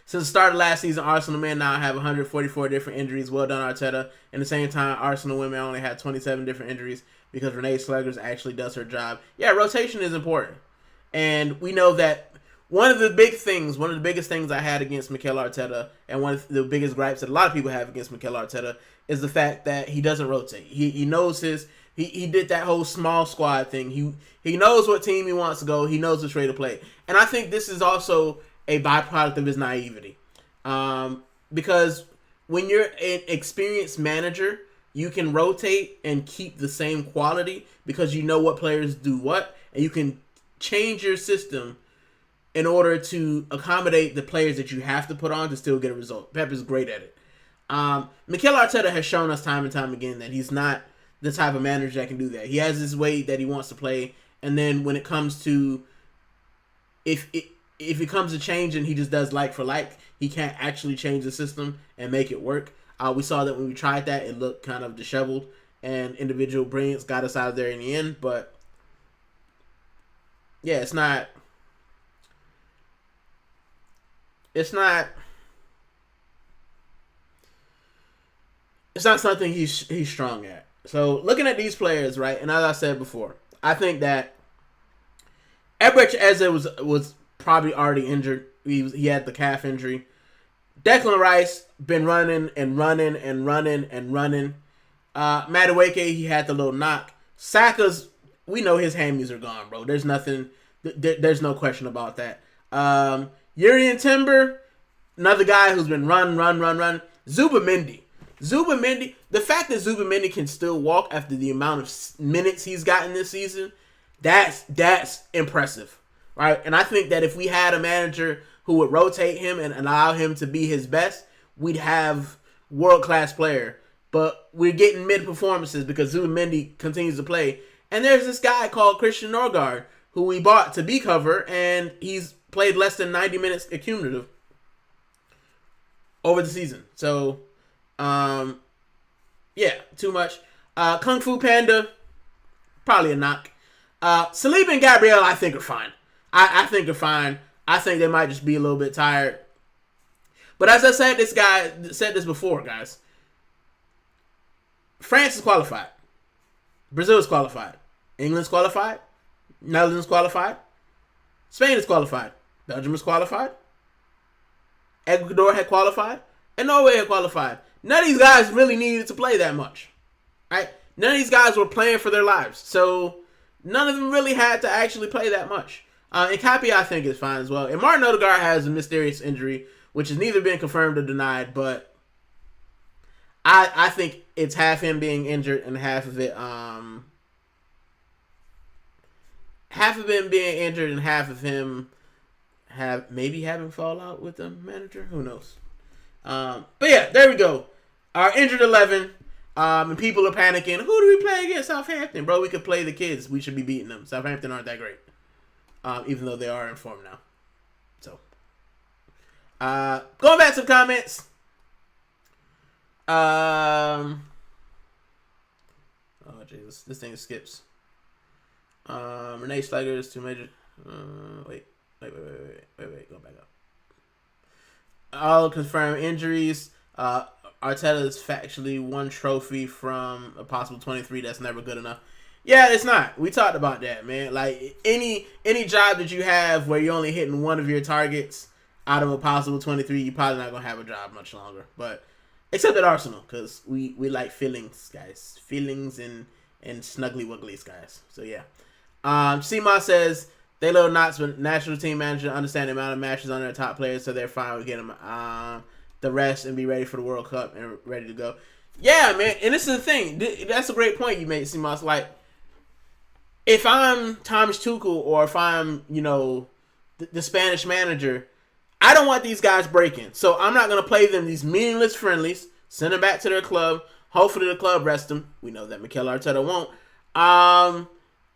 since the start of last season, Arsenal men now have 144 different injuries. Well done, Arteta. At the same time, Arsenal women only had 27 different injuries because Renee Sluggers actually does her job. Yeah, rotation is important. And we know that one of the biggest things I had against Mikel Arteta, and one of the biggest gripes that a lot of people have against Mikel Arteta, is the fact that he doesn't rotate. He knows he did that whole small squad thing. He knows what team he wants to go. He knows which way to play. And I think this is also a byproduct of his naivety. Because when you're an experienced manager, you can rotate and keep the same quality because you know what players do what, and you can change your system in order to accommodate the players that you have to put on to still get a result. Pep is great at it. Mikel Arteta has shown us time and time again that he's not the type of manager that can do that. He has his way that he wants to play, and then when it comes to if it comes to change and he just does like for like, he can't actually change the system and make it work. We saw that when we tried that, it looked kind of disheveled, and individual brilliance got us out of there in the end. But yeah, it's not something he's strong at. So looking at these players, right, and as I said before, I think that Ebrecht Eze was probably already injured. He had the calf injury. Declan Rice been running. Madueke, he had the little knock. Saka's, we know his hammies are gone, bro. There's nothing. There's no question about that. Urian Timber, another guy who's been run. Zubamendi. The fact that Zubamendi can still walk after the amount of minutes he's gotten this season, that's impressive, right? And I think that if we had a manager who would rotate him and allow him to be his best, we'd have world-class player. But we're getting mid-performances because Zubamendi continues to play. And there's this guy called Christian Norgard who we bought to be cover, and he's played less than 90 minutes accumulative over the season. So, yeah, too much. Kung Fu Panda, probably a knock. Saliba and Gabrielle, I think are fine. I think are fine. I think they might just be a little bit tired. But as I said, said this before, guys. France is qualified. Brazil is qualified. England's qualified. Netherlands qualified. Spain is qualified. Belgium is qualified. Ecuador had qualified. And Norway had qualified. None of these guys really needed to play that much. Right? None of these guys were playing for their lives. So none of them really had to actually play that much. And Kapi, I think, is fine as well. And Martin Odegaard has a mysterious injury, which has neither been confirmed or denied, but I think it's half him being injured and half of him being injured and half of him maybe having fallout with the manager. Who knows? But yeah, there we go. Our injured 11. And people are panicking. Who do we play against? Southampton, bro. We could play the kids. We should be beating them. Southampton aren't that great, even though they are in form now. So, going back to the comments. Oh Jesus, this thing skips. Renee Schleger's two major. Wait. Go back up. All confirmed injuries. Arteta is factually one trophy from a possible 23. That's never good enough. Yeah, it's not. We talked about that, man. Like any job that you have where you're only hitting one of your targets out of a possible 23, you're probably not gonna have a job much longer. But except at Arsenal, because we like feelings, guys. Feelings and snuggly wugglies, guys. So yeah. Seema says they little knots, but national team manager understand the amount of matches on their top players, so they're fine with getting them the rest and be ready for the World Cup and ready to go. Yeah, man. And this is the thing. That's a great point you made, Seema. Like, if I'm Thomas Tuchel or if I'm, the Spanish manager, I don't want these guys breaking. So I'm not going to play them these meaningless friendlies, send them back to their club. Hopefully the club rests them. We know that Mikel Arteta won't.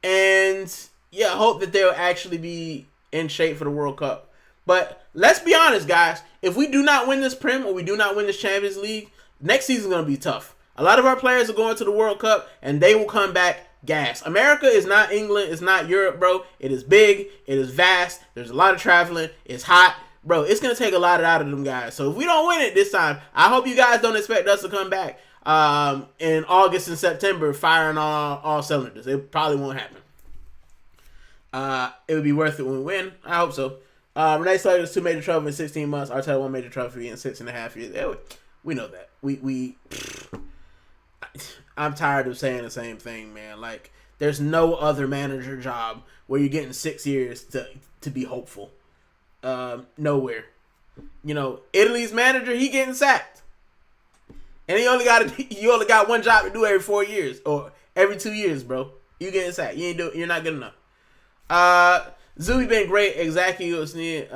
And, yeah, hope that they'll actually be in shape for the World Cup. But let's be honest, guys. If we do not win this Prem or we do not win this Champions League, next season is going to be tough. A lot of our players are going to the World Cup, and they will come back gas. America is not England. It's not Europe, bro. It is big. It is vast. There's a lot of traveling. It's hot. Bro, it's going to take a lot out of them guys. So if we don't win it this time, I hope you guys don't expect us to come back in August and September firing on all cylinders. It probably won't happen. It would be worth it when we win. I hope so. Renee Slater's 2 major trophies in 16 months. Arteta 1 major trophy in 6.5 years. Yeah, we know that. I'm tired of saying the same thing, man. Like, there's no other manager job where you're getting 6 years to be hopeful. Nowhere. Italy's manager, he getting sacked, and you only got one job to do every 4 years or every 2 years, bro. You getting sacked. You're not good enough. Zooey been great. Exactly what's needed.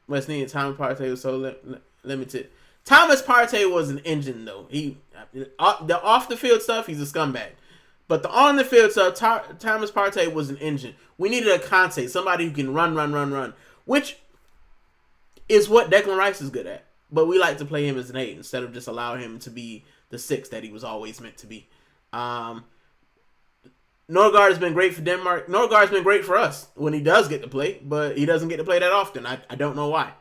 What's needed. Thomas Partey was so limited. Thomas Partey was an engine, though. The off the field stuff, he's a scumbag. But the on the field stuff, Thomas Partey was an engine. We needed a Conte, somebody who can run, which is what Declan Rice is good at. But we like to play him as an 8 instead of just allowing him to be the 6 that he was always meant to be. Norgard has been great for Denmark. Norgard's been great for us when he does get to play, but he doesn't get to play that often. I don't know why.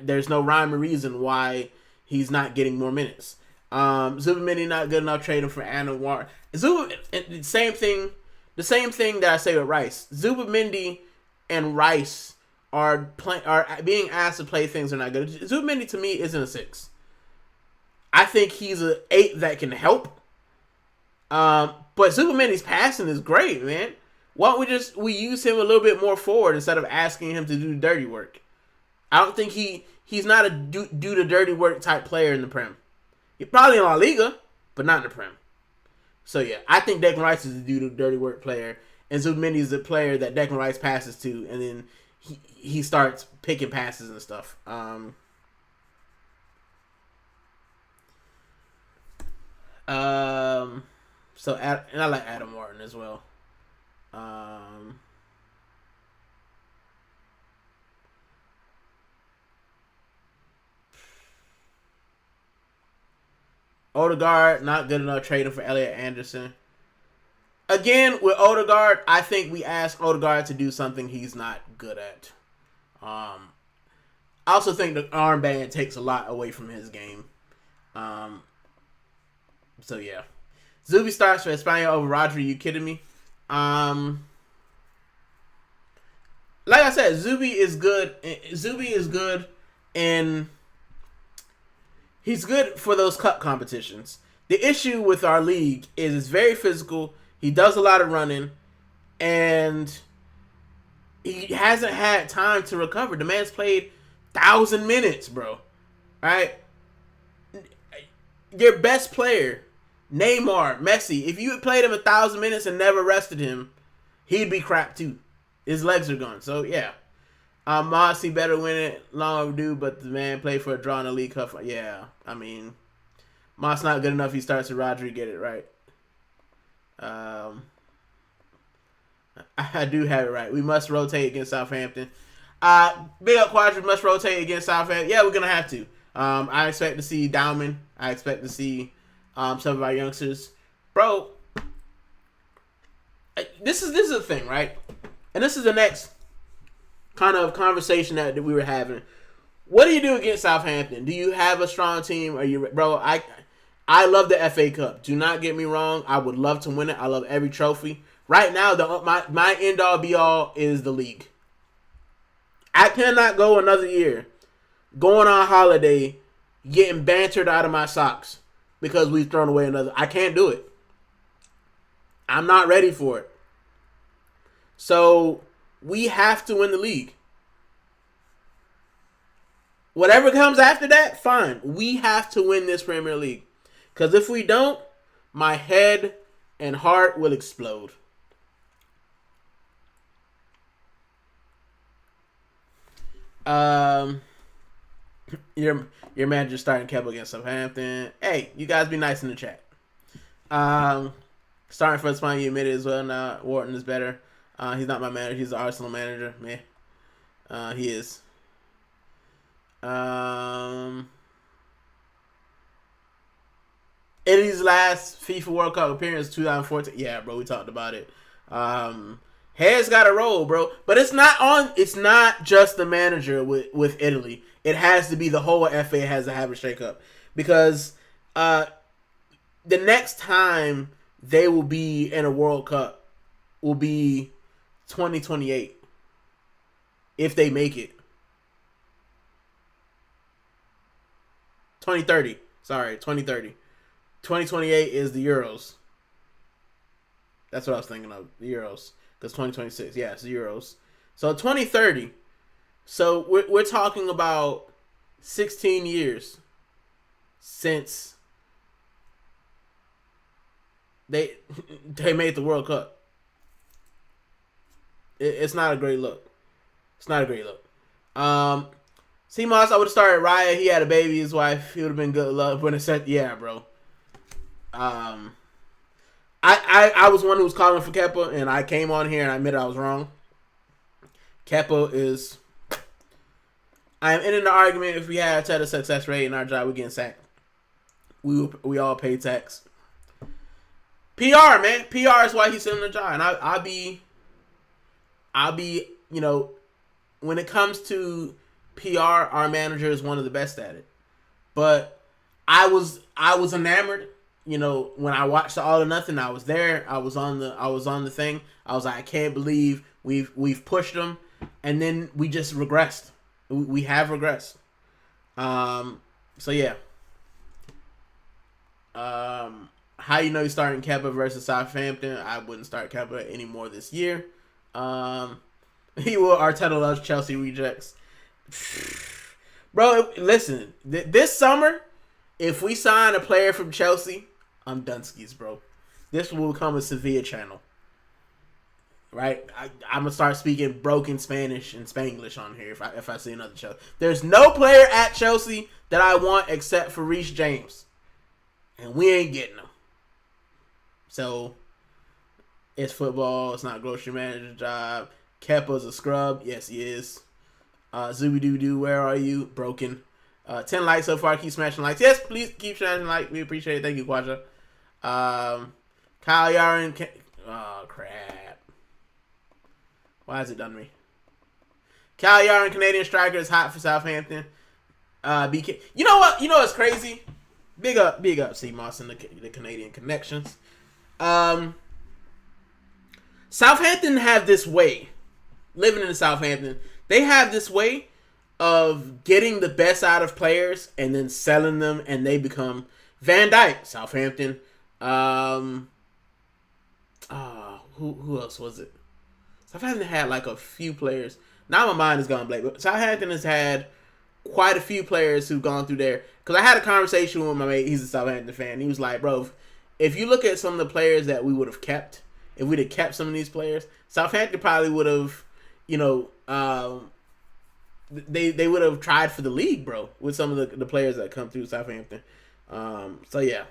There's no rhyme or reason why he's not getting more minutes. Zubamini not good enough. Trade him for Anwar. The same thing that I say with Rice. Zubamendi and Rice are being asked to play things that are not good. Zubamendi to me isn't a 6. I think he's an 8 that can help. But Zubamendi's passing is great, man. Why don't we use him a little bit more forward instead of asking him to do dirty work? I don't think he's not a do the dirty work type player in the Prem. He's probably in La Liga, but not in the Prem. So yeah, I think Declan Rice is a do the dirty work player, and Zubamendi is the player that Declan Rice passes to, and then he starts picking passes and stuff. So and I like Adam Martin as well. Odegaard, not good enough trading for Elliot Anderson. Again, with Odegaard, I think we asked Odegaard to do something he's not good at. I also think the armband takes a lot away from his game. So yeah. Zuby starts for Espanyol over Rodri. You kidding me? Like I said, Zuby is good. Zuby is good, and he's good for those cup competitions. The issue with our league is it's very physical. He does a lot of running, and he hasn't had time to recover. The man's played 1,000 minutes, bro. Right? Your best player, Neymar, Messi, if you had played him 1,000 minutes and never rested him, he'd be crap too. His legs are gone. So, yeah. Mossy better win it. Long overdue, but the man played for a draw in the League Cup. Yeah, I mean, Moss not good enough. He starts with Rodri. Get it right. I do have it right. We must rotate against Southampton. Big up Quadri must rotate against Southampton. Yeah, we're going to have to. I expect to see Dowman. I expect to see some of our youngsters. Bro, this is the thing, right? And this is the next kind of conversation that we were having. What do you do against Southampton? Do you have a strong team? Are you, bro? I love the FA Cup. Do not get me wrong. I would love to win it. I love every trophy. Right now, my end all be all is the league. I cannot go another year going on holiday, getting bantered out of my socks because we've thrown away another. I can't do it. I'm not ready for it. So we have to win the league. Whatever comes after that, fine. We have to win this Premier League. Because if we don't, my head and heart will explode. Your manager starting Keppel against Southampton. Hey, you guys be nice in the chat. Starting for Spain, you admitted as well. Now Wharton is better. He's not my manager. He's the Arsenal manager. Man, he is. Eddie's last FIFA World Cup appearance, 2014. Yeah, bro, we talked about it. Heads got to roll, bro. But it's not just the manager with Italy. It has to be the whole FA has to have a shakeup. Because the next time they will be in a World Cup will be 2028. If they make it. 2030. Sorry, 2030. 2028 is the Euros. That's what I was thinking of. The Euros. Because 2026. Yeah, it's the Euros. So 2030. So we're talking about 16 years since they made the World Cup. It's not a great look. It's not a great look. C-Moss, I would have started Raya. He had a baby, his wife. He would have been good luck. When it said, yeah, bro. I was one who was calling for Kepa, and I came on here and I admitted I was wrong. Kepa is... I am ending the argument. If we had a success rate in our job, we're getting sacked. We all pay tax. PR, man. PR is why he's sitting in the job. And I'll be, you know, when it comes to PR, our manager is one of the best at it. But I was enamored. You know, when I watched the All or Nothing, I was there. I was on the thing. I was like, I can't believe we've pushed them, and then we just regressed. We have regressed. So yeah. How you know you're starting Kepa versus Southampton? I wouldn't start Kepa anymore this year. He will. Arteta loves Chelsea rejects. Bro, listen. This summer, if we sign a player from Chelsea, I'm Dunskies, bro. This will become a Sevilla channel. Right? I'm going to start speaking broken Spanish and Spanglish on here if I see another Chelsea. There's no player at Chelsea that I want except for Reece James. And we ain't getting them. So, it's football. It's not a grocery manager job. Kepa's a scrub. Yes, he is. Zooby-doo-doo, where are you? Broken. 10 likes so far. Keep smashing likes. Yes, please keep smashing likes. We appreciate it. Thank you, Quadra. Kyle Yarin. Oh, crap. Why has it done me? Kyle Yarin, Canadian striker, is hot for Southampton. BK. You know what? You know what's crazy? Big up, C Moss and the Canadian connections. Southampton have this way. Living in Southampton, they have this way of getting the best out of players and then selling them, and they become Van Dijk, Southampton. Who else was it? Southampton had like a few players. Now my mind is gone blank, but Southampton has had quite a few players who've gone through there. Because I had a conversation with my mate. He's a Southampton fan. He was like, bro, if you look at some of the players that we would have kept, if we'd have kept some of these players, Southampton probably would have, they would have tried for the league, bro, with some of the players that come through Southampton. So, yeah.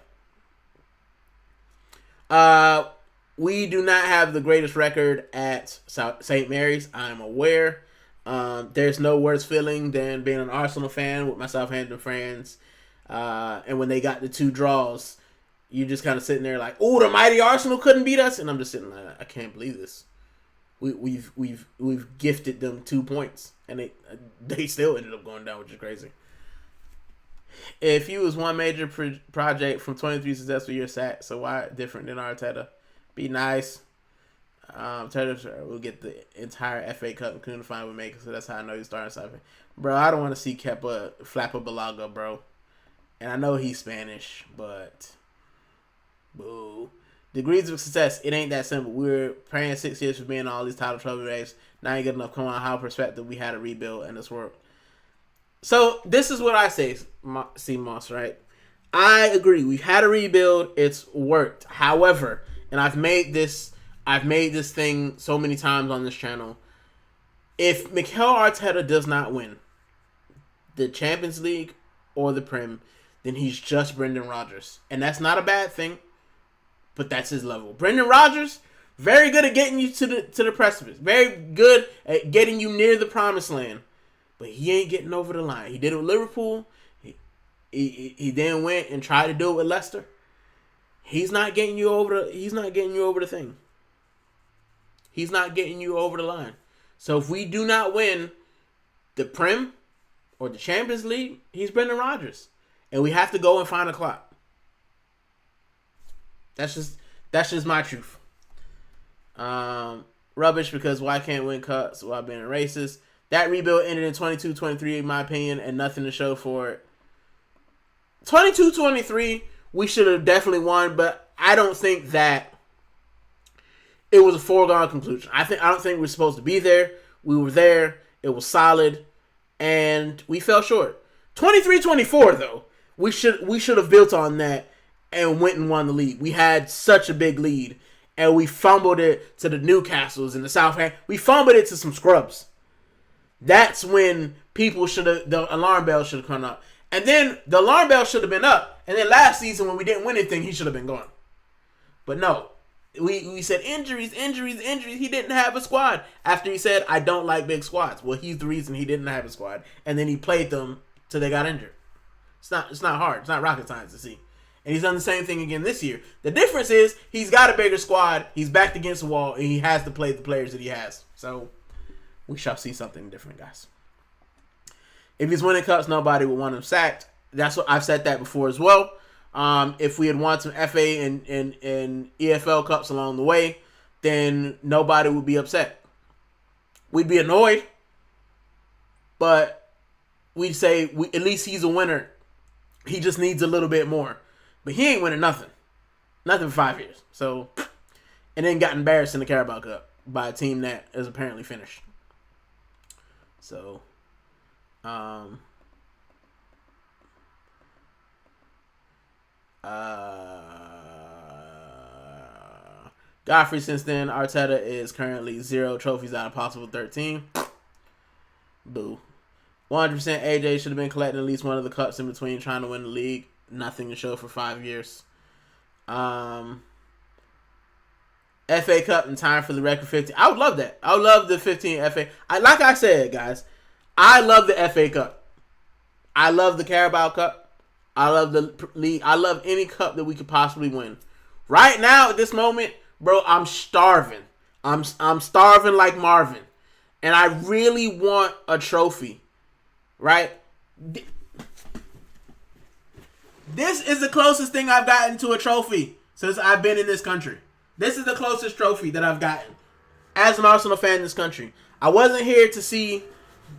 We do not have the greatest record at St. Mary's. I'm aware. There's no worse feeling than being an Arsenal fan with my Southampton friends. And when they got the 2 draws, you just kind of sitting there like, oh, the mighty Arsenal couldn't beat us. And I'm just sitting like, I can't believe this. We've gifted them 2 points, and they still ended up going down, which is crazy. If you was one major project from 23 successful years sacked, so why different than Arteta? Be nice. Arteta will get the entire FA Cup, including the final make, so that's how I know he's starting something. Bro, I don't want to see Kepa Flapper Balaga, bro. And I know he's Spanish, but boo. Degrees of success, it ain't that simple. We were praying 6 years for being all these title trophy races. Now ain't good enough. Come on, how perspective we had a rebuild in this world. So this is what I say, C Moss, right? I agree. We've had a rebuild. It's worked. However, and I've made this thing so many times on this channel. If Mikel Arteta does not win the Champions League or the Prem, then he's just Brendan Rodgers. And that's not a bad thing, but that's his level. Brendan Rodgers, very good at getting you to the precipice. Very good at getting you near the promised land. But he ain't getting over the line. He did it with Liverpool. He then went and tried to do it with Leicester. He's not getting you over the thing. He's not getting you over the line. So if we do not win the Prem or the Champions League, he's Brendan Rodgers. And we have to go and find a clock. That's just my truth. Rubbish, because why can't win cups while being a racist? That rebuild ended in 22-23, in my opinion, and nothing to show for it. 22-23, we should have definitely won, but I don't think that it was a foregone conclusion. I don't think we were supposed to be there. We were there. It was solid, and we fell short. 23-24, though, we should have built on that and went and won the league. We had such a big lead, and we fumbled it to the Newcastles and the Southampton. We fumbled it to some scrubs. That's when the alarm bell should have come up. And then the alarm bell should have been up. And then last season when we didn't win anything, he should have been gone. But no. We said injuries. He didn't have a squad. After he said, I don't like big squads. Well, he's the reason he didn't have a squad. And then he played them till they got injured. It's not hard. It's not rocket science to see. And he's done the same thing again this year. The difference is he's got a bigger squad. He's backed against the wall. And he has to play the players that he has. So we shall see something different, guys. If he's winning cups, nobody would want him sacked. That's what I've said that before as well. If we had won some FA and EFL cups along the way, then nobody would be upset. We'd be annoyed, but we'd say at least he's a winner. He just needs a little bit more. But he ain't winning nothing. Nothing for 5 years. So, and then got embarrassed in the Carabao Cup by a team that is apparently finished. So, Godfrey, since then, Arteta is currently 0 trophies out of possible 13. Boo. 100% AJ should have been collecting at least one of the cups in between trying to win the league. Nothing to show for 5 years. FA Cup in time for the record 15. I would love that. I would love the 15 FA. Like I said, guys, I love the FA Cup. I love the Carabao Cup. I love the league. I love any cup that we could possibly win. Right now, at this moment, bro, I'm starving. I'm starving like Marvin, and I really want a trophy. Right? This is the closest thing I've gotten to a trophy since I've been in this country. This is the closest trophy that I've gotten as an Arsenal fan in this country. I wasn't here to see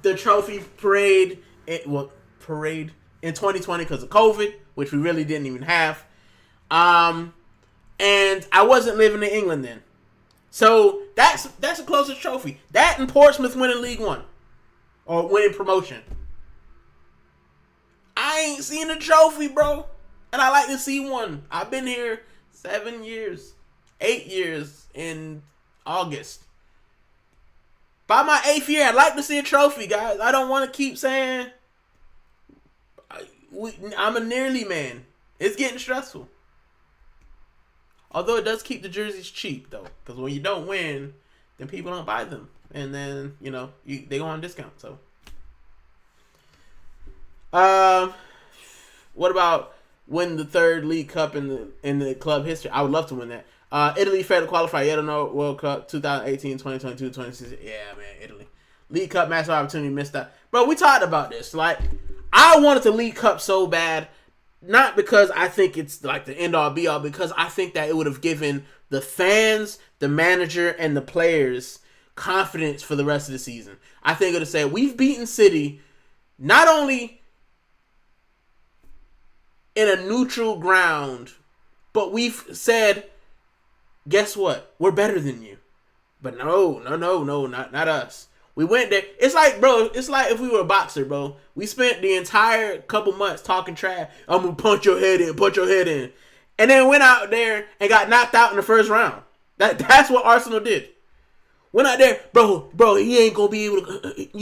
the trophy parade. Parade in 2020 because of COVID, which we really didn't even have. And I wasn't living in England then. So that's the closest trophy. That and Portsmouth winning League One or winning promotion. I ain't seen a trophy, bro. And I like to see one. I've been here 7 years. 8 years in August. By my 8th year, I'd like to see a trophy, guys. I don't want to keep saying I'm a nearly man. It's getting stressful. Although it does keep the jerseys cheap, though. Because when you don't win, then people don't buy them. And then, they go on discount. So, what about win the third League Cup in the club history? I would love to win that. Italy failed to qualify yet another World Cup 2018, 2022, 2016. Yeah, man, Italy. League Cup match opportunity missed out. Bro, we talked about this. Like, I wanted the League Cup so bad, not because I think it's like the end all be all, because I think that it would have given the fans, the manager, and the players confidence for the rest of the season. I think it would have said, we've beaten City not only in a neutral ground, but we've said, guess what? We're better than you. But no, not us. We went there. It's like, bro, it's like if we were a boxer, bro. We spent the entire couple months talking trash. I'm going to punch your head in. And then went out there and got knocked out in the first round. That's what Arsenal did. Went out there, bro, you ain't going to be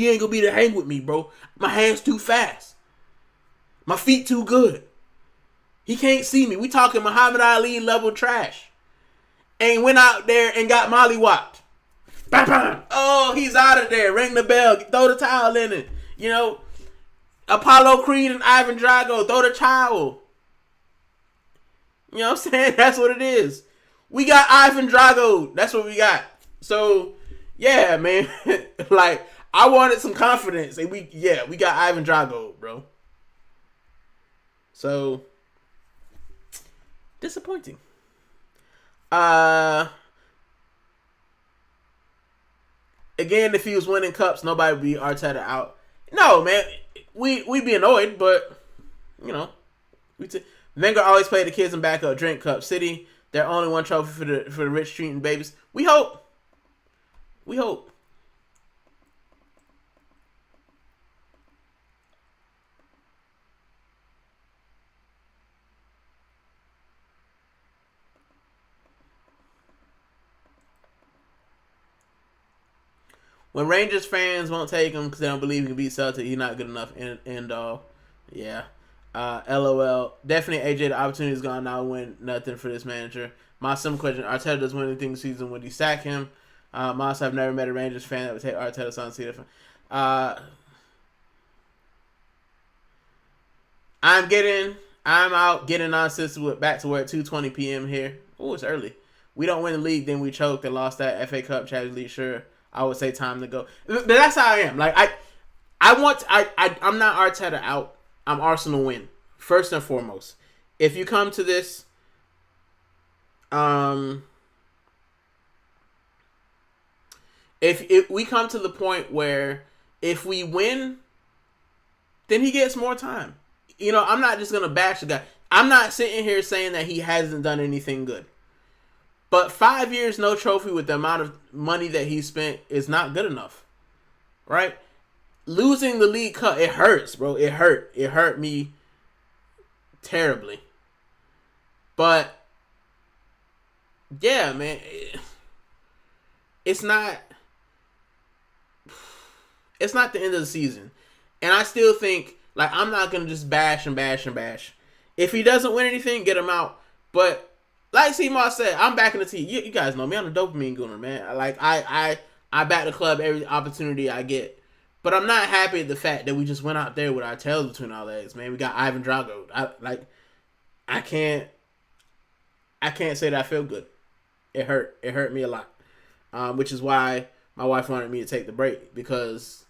able to hang with me, bro. My hands too fast. My feet too good. He can't see me. We talking Muhammad Ali level trash. And went out there and got mollywopped. Bam, bam. Oh, he's out of there. Ring the bell. Throw the towel in it. Apollo Creed and Ivan Drago. Throw the towel. You know what I'm saying? That's what it is. We got Ivan Drago. That's what we got. So, yeah, man. Like, I wanted some confidence. And we got Ivan Drago, bro. So, disappointing. Again, if he was winning cups, nobody would be Arteta out. No, man, we'd be annoyed, but Wenger always played the kids in backup drink cup. City, their only one trophy for the rich treating babies. We hope. When Rangers fans won't take him because they don't believe he can beat Celtic, he's not good enough. End all. Yeah. LOL. Definitely AJ, the opportunity is gone now. Win nothing for this manager. My simple question: Arteta does win anything this season. Would he sack him? Moss, I've never met a Rangers fan that would take Arteta's on seat. I'm out getting nonsense with back to work 2:20 p.m. here. Oh, it's early. We don't win the league, then we choked and lost that FA Cup, Champions League. Sure, I would say time to go. But that's how I am. Like I'm not Arteta out. I'm Arsenal win first and foremost. If you come to this, if we come to the point where if we win, then he gets more time. I'm not just gonna bash the guy. I'm not sitting here saying that he hasn't done anything good. But 5 years, no trophy with the amount of money that he spent is not good enough. Right? Losing the League Cup, it hurts, bro. It hurt. It hurt me terribly. But, yeah, man. It's not the end of the season. And I still think, like, I'm not going to just bash and bash and bash. If he doesn't win anything, get him out. But, like C-Moss said, I'm backing the team. You guys know me. I'm a dopamine gooner, man. Like, I back the club every opportunity I get. But I'm not happy at the fact that we just went out there with our tails between our legs, man. We got Ivan Drago. I can't say that I feel good. It hurt. It hurt me a lot. Which is why my wife wanted me to take the break, because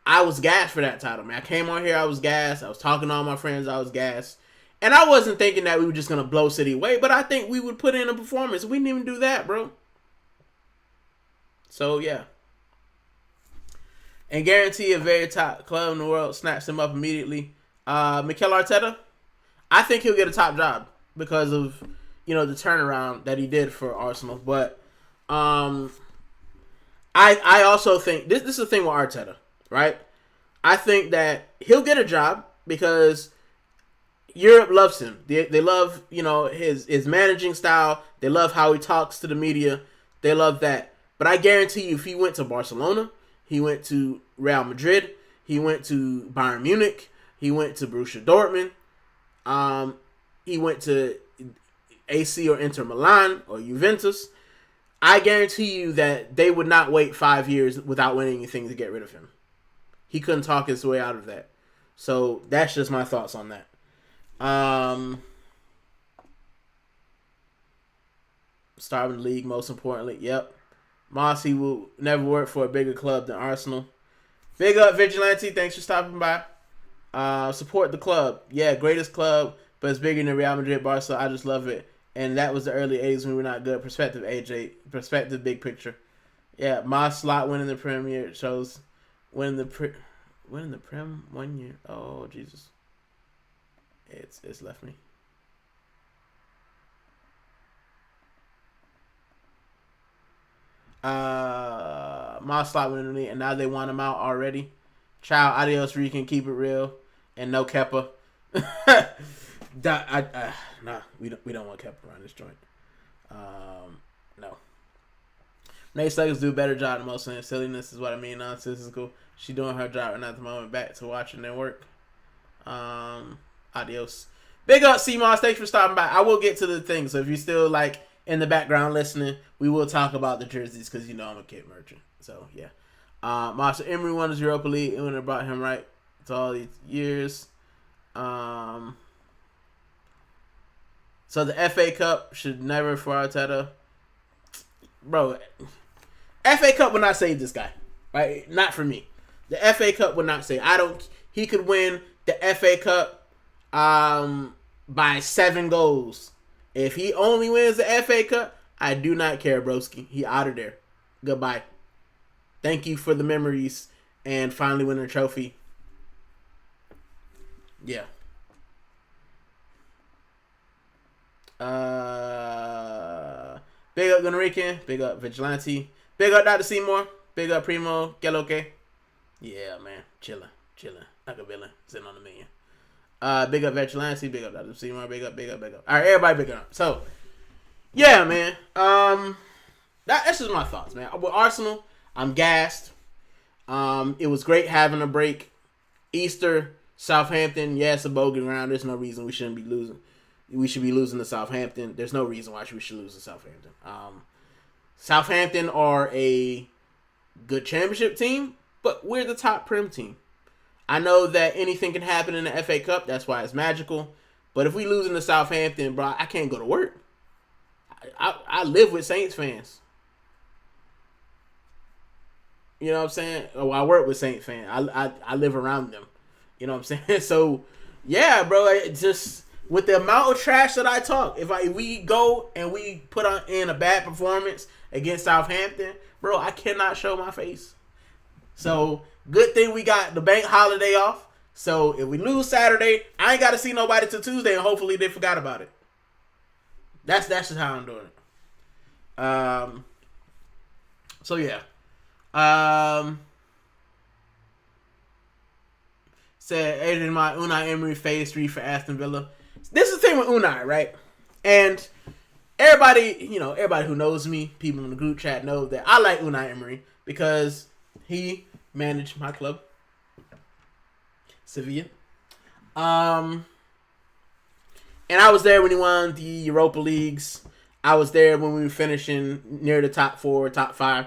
I was gassed for that title, man. I came on here, I was gassed. I was talking to all my friends, I was gassed. And I wasn't thinking that we were just going to blow City away, but I think we would put in a performance. We didn't even do that, bro. So, yeah. And guarantee a very top club in the world snaps him up immediately. Mikel Arteta, I think he'll get a top job because of, the turnaround that he did for Arsenal. But I also think, this is the thing with Arteta, right? I think that he'll get a job because Europe loves him. They love, his managing style. They love how he talks to the media. They love that. But I guarantee you, if he went to Barcelona, he went to Real Madrid, he went to Bayern Munich, he went to Borussia Dortmund, he went to AC or Inter Milan or Juventus, I guarantee you that they would not wait 5 years without winning anything to get rid of him. He couldn't talk his way out of that. So that's just my thoughts on that. Starving the league, most importantly. Yep. Mossy will never work for a bigger club than Arsenal. Big up, Vigilante. Thanks for stopping by. Support the club. Yeah, greatest club, but it's bigger than Real Madrid, Barca. I just love it. And that was the early 80s when we were not good. Perspective, AJ. Perspective, big picture. Yeah, Moss slot winning the Premier shows winning the Prem 1 year. Oh, Jesus. It's left me. Moss slot winning the league, and now they want him out already. Ciao, adios, Rican, keep it real, and no Keppa. Nah, we don't want Keppa around this joint. No. Nate Sluggers do a better job than most of silliness is what I mean. Nonsensical. She doing her job right now at the moment. Back to watching their work. Adios. Big up, C-Moss. Thanks for stopping by. I will get to the thing. So if you're still in the background listening, we will talk about the jerseys because I'm a kid merchant. So yeah. Marshall Emery won his Europa League and when they brought him right to all these years. So the FA Cup should never for Arteta. Bro, FA Cup would not save this guy. Right? Not for me. The FA Cup would not save. He could win the FA Cup by 7 goals. If he only wins the FA Cup, I do not care, broski. He out of there. Goodbye. Thank you for the memories and finally winning a trophy. Yeah. Big up Gooner Rican. Big up Vigilante. Big up Dr. Seymour. Big up Primo. Que lo que? Yeah, man. Chilling. Like a villain. Sitting on the menu. Big up Vigilante. Big up Dr. Seymour. Big up. Alright, everybody big up. So, yeah, man. That's just my thoughts, man. With Arsenal, I'm gassed. It was great having a break. Easter, Southampton, yes, a bogey ground. There's no reason we shouldn't be losing. We should be losing to Southampton. There's no reason why we should lose to Southampton. Southampton are a good championship team, but we're the top Prem team. I know that anything can happen in the FA Cup. That's why it's magical. But if we losing to Southampton, bro, I can't go to work. I live with Saints fans. You know what I'm saying? Oh, I work with Saints fans. I live around them. You know what I'm saying? So, yeah, bro. It's just with the amount of trash that I talk, if we go and we put in a bad performance against Southampton, bro, I cannot show my face. So, good thing we got the bank holiday off. So, if we lose Saturday, I ain't got to see nobody till Tuesday, and hopefully they forgot about it. That's just how I'm doing it. So, yeah. Said Adrian my Unai Emery phase 3 for Aston Villa. This is the thing with Unai, right? And everybody who knows me, people in the group chat know that I like Unai Emery because he managed my club, Sevilla. And I was there when he won the Europa Leagues. I was there when we were finishing near the top 4, top 5.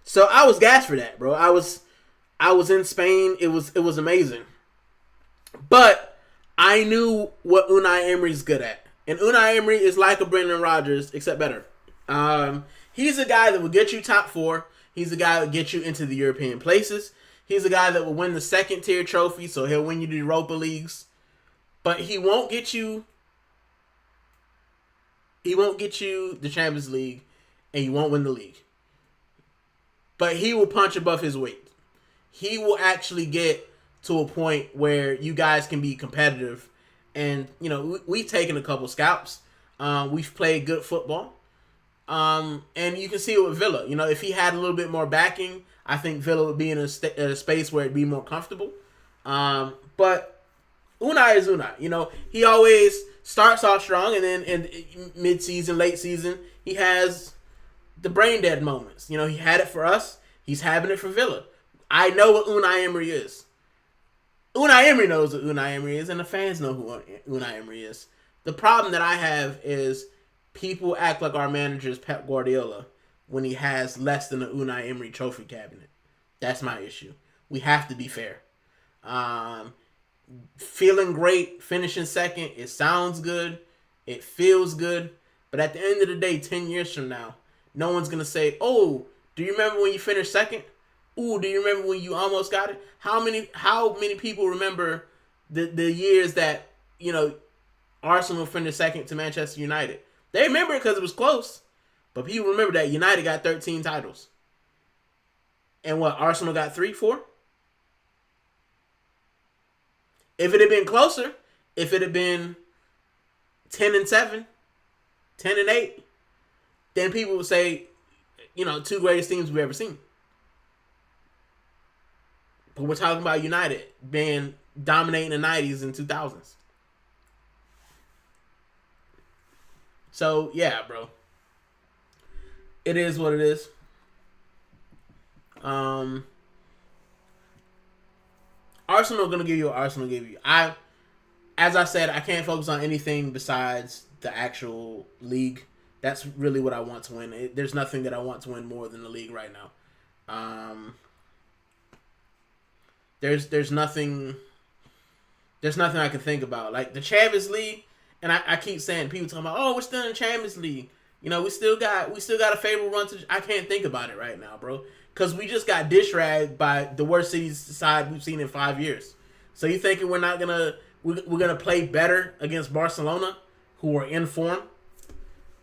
So I was gassed for that, bro. I was in Spain. It was amazing. But I knew what Unai Emery's good at. And Unai Emery is like a Brendan Rodgers, except better. He's a guy that will get you top four. He's a guy that will get you into the European places. He's a guy that will win the second tier trophy, so he'll win you the Europa Leagues. But he won't get you. He won't get you the Champions League, and he won't win the league. But he will punch above his weight. He will actually get to a point where you guys can be competitive. And, we've taken a couple scalps. We've played good football. And you can see it with Villa. If he had a little bit more backing, I think Villa would be in a space where it'd be more comfortable. But Unai is Unai. He always starts off strong, and then in mid-season, late season, he has the brain dead moments. He had it for us. He's having it for Villa. I know what Unai Emery is. Unai Emery knows what Unai Emery is, and the fans know who Unai Emery is. The problem that I have is people act like our manager is Pep Guardiola when he has less than an Unai Emery trophy cabinet. That's my issue. We have to be fair. Feeling great, finishing second, it sounds good, it feels good, but at the end of the day, 10 years from now, no one's going to say, oh, do you remember when you finished second? Ooh, do you remember when you almost got it? How many people remember the years that, Arsenal finished second to Manchester United? They remember it because it was close. But people remember that United got 13 titles. And what, Arsenal got 3, 4? If it had been closer, if it had been 10-7, 10-8, then people would say, 2 greatest teams we've ever seen. But we're talking about United being dominating the 90s and 2000s. So, yeah, bro. It is what it is. Arsenal going to give you what Arsenal give you. As I said, I can't focus on anything besides the actual league. That's really what I want to win. There's nothing that I want to win more than the league right now. There's nothing I can think about. Like the Champions League, and I keep saying, people talking about, oh, we're still in the Champions League. We still got a favorable run to. I can't think about it right now, bro, because we just got dish ragged by the worst City side we've seen in 5 years. So you thinking we're gonna play better against Barcelona, who are in form?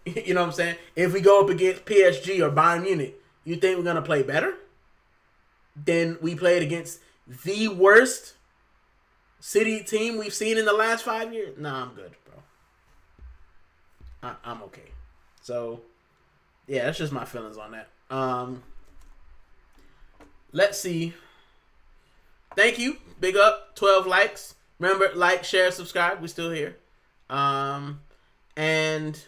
You know what I'm saying? If we go up against PSG or Bayern Munich, you think we're gonna play better than we played against the worst City team we've seen in the last 5 years? Nah, I'm good, bro. I'm okay. So, yeah, that's just my feelings on that. Let's see. Thank you. Big up. 12 likes. Remember, like, share, subscribe. We're still here. And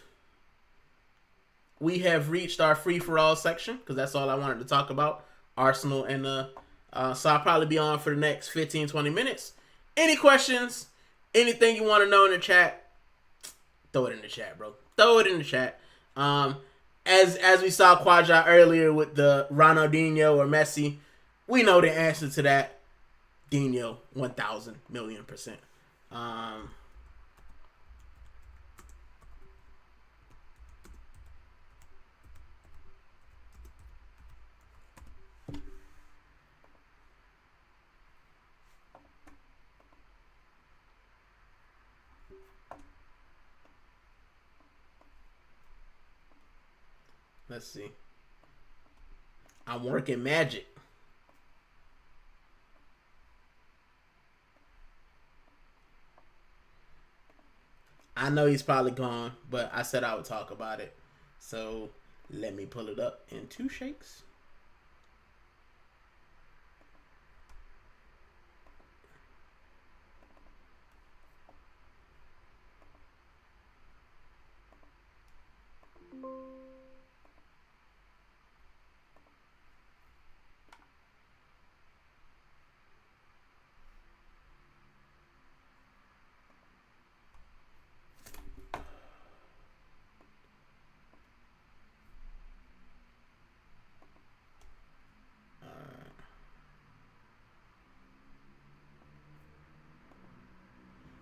we have reached our free-for-all section, because that's all I wanted to talk about. Arsenal and so I'll probably be on for the next 15, 20 minutes. Any questions? Anything you want to know in the chat? Throw it in the chat, bro. Throw it in the chat. As we saw Quadra earlier with the Ronaldinho or Messi, we know the answer to that. Dino, 1,000,000,000%. Let's see. I'm working magic. I know he's probably gone, but I said I would talk about it. So let me pull it up in 2 shakes.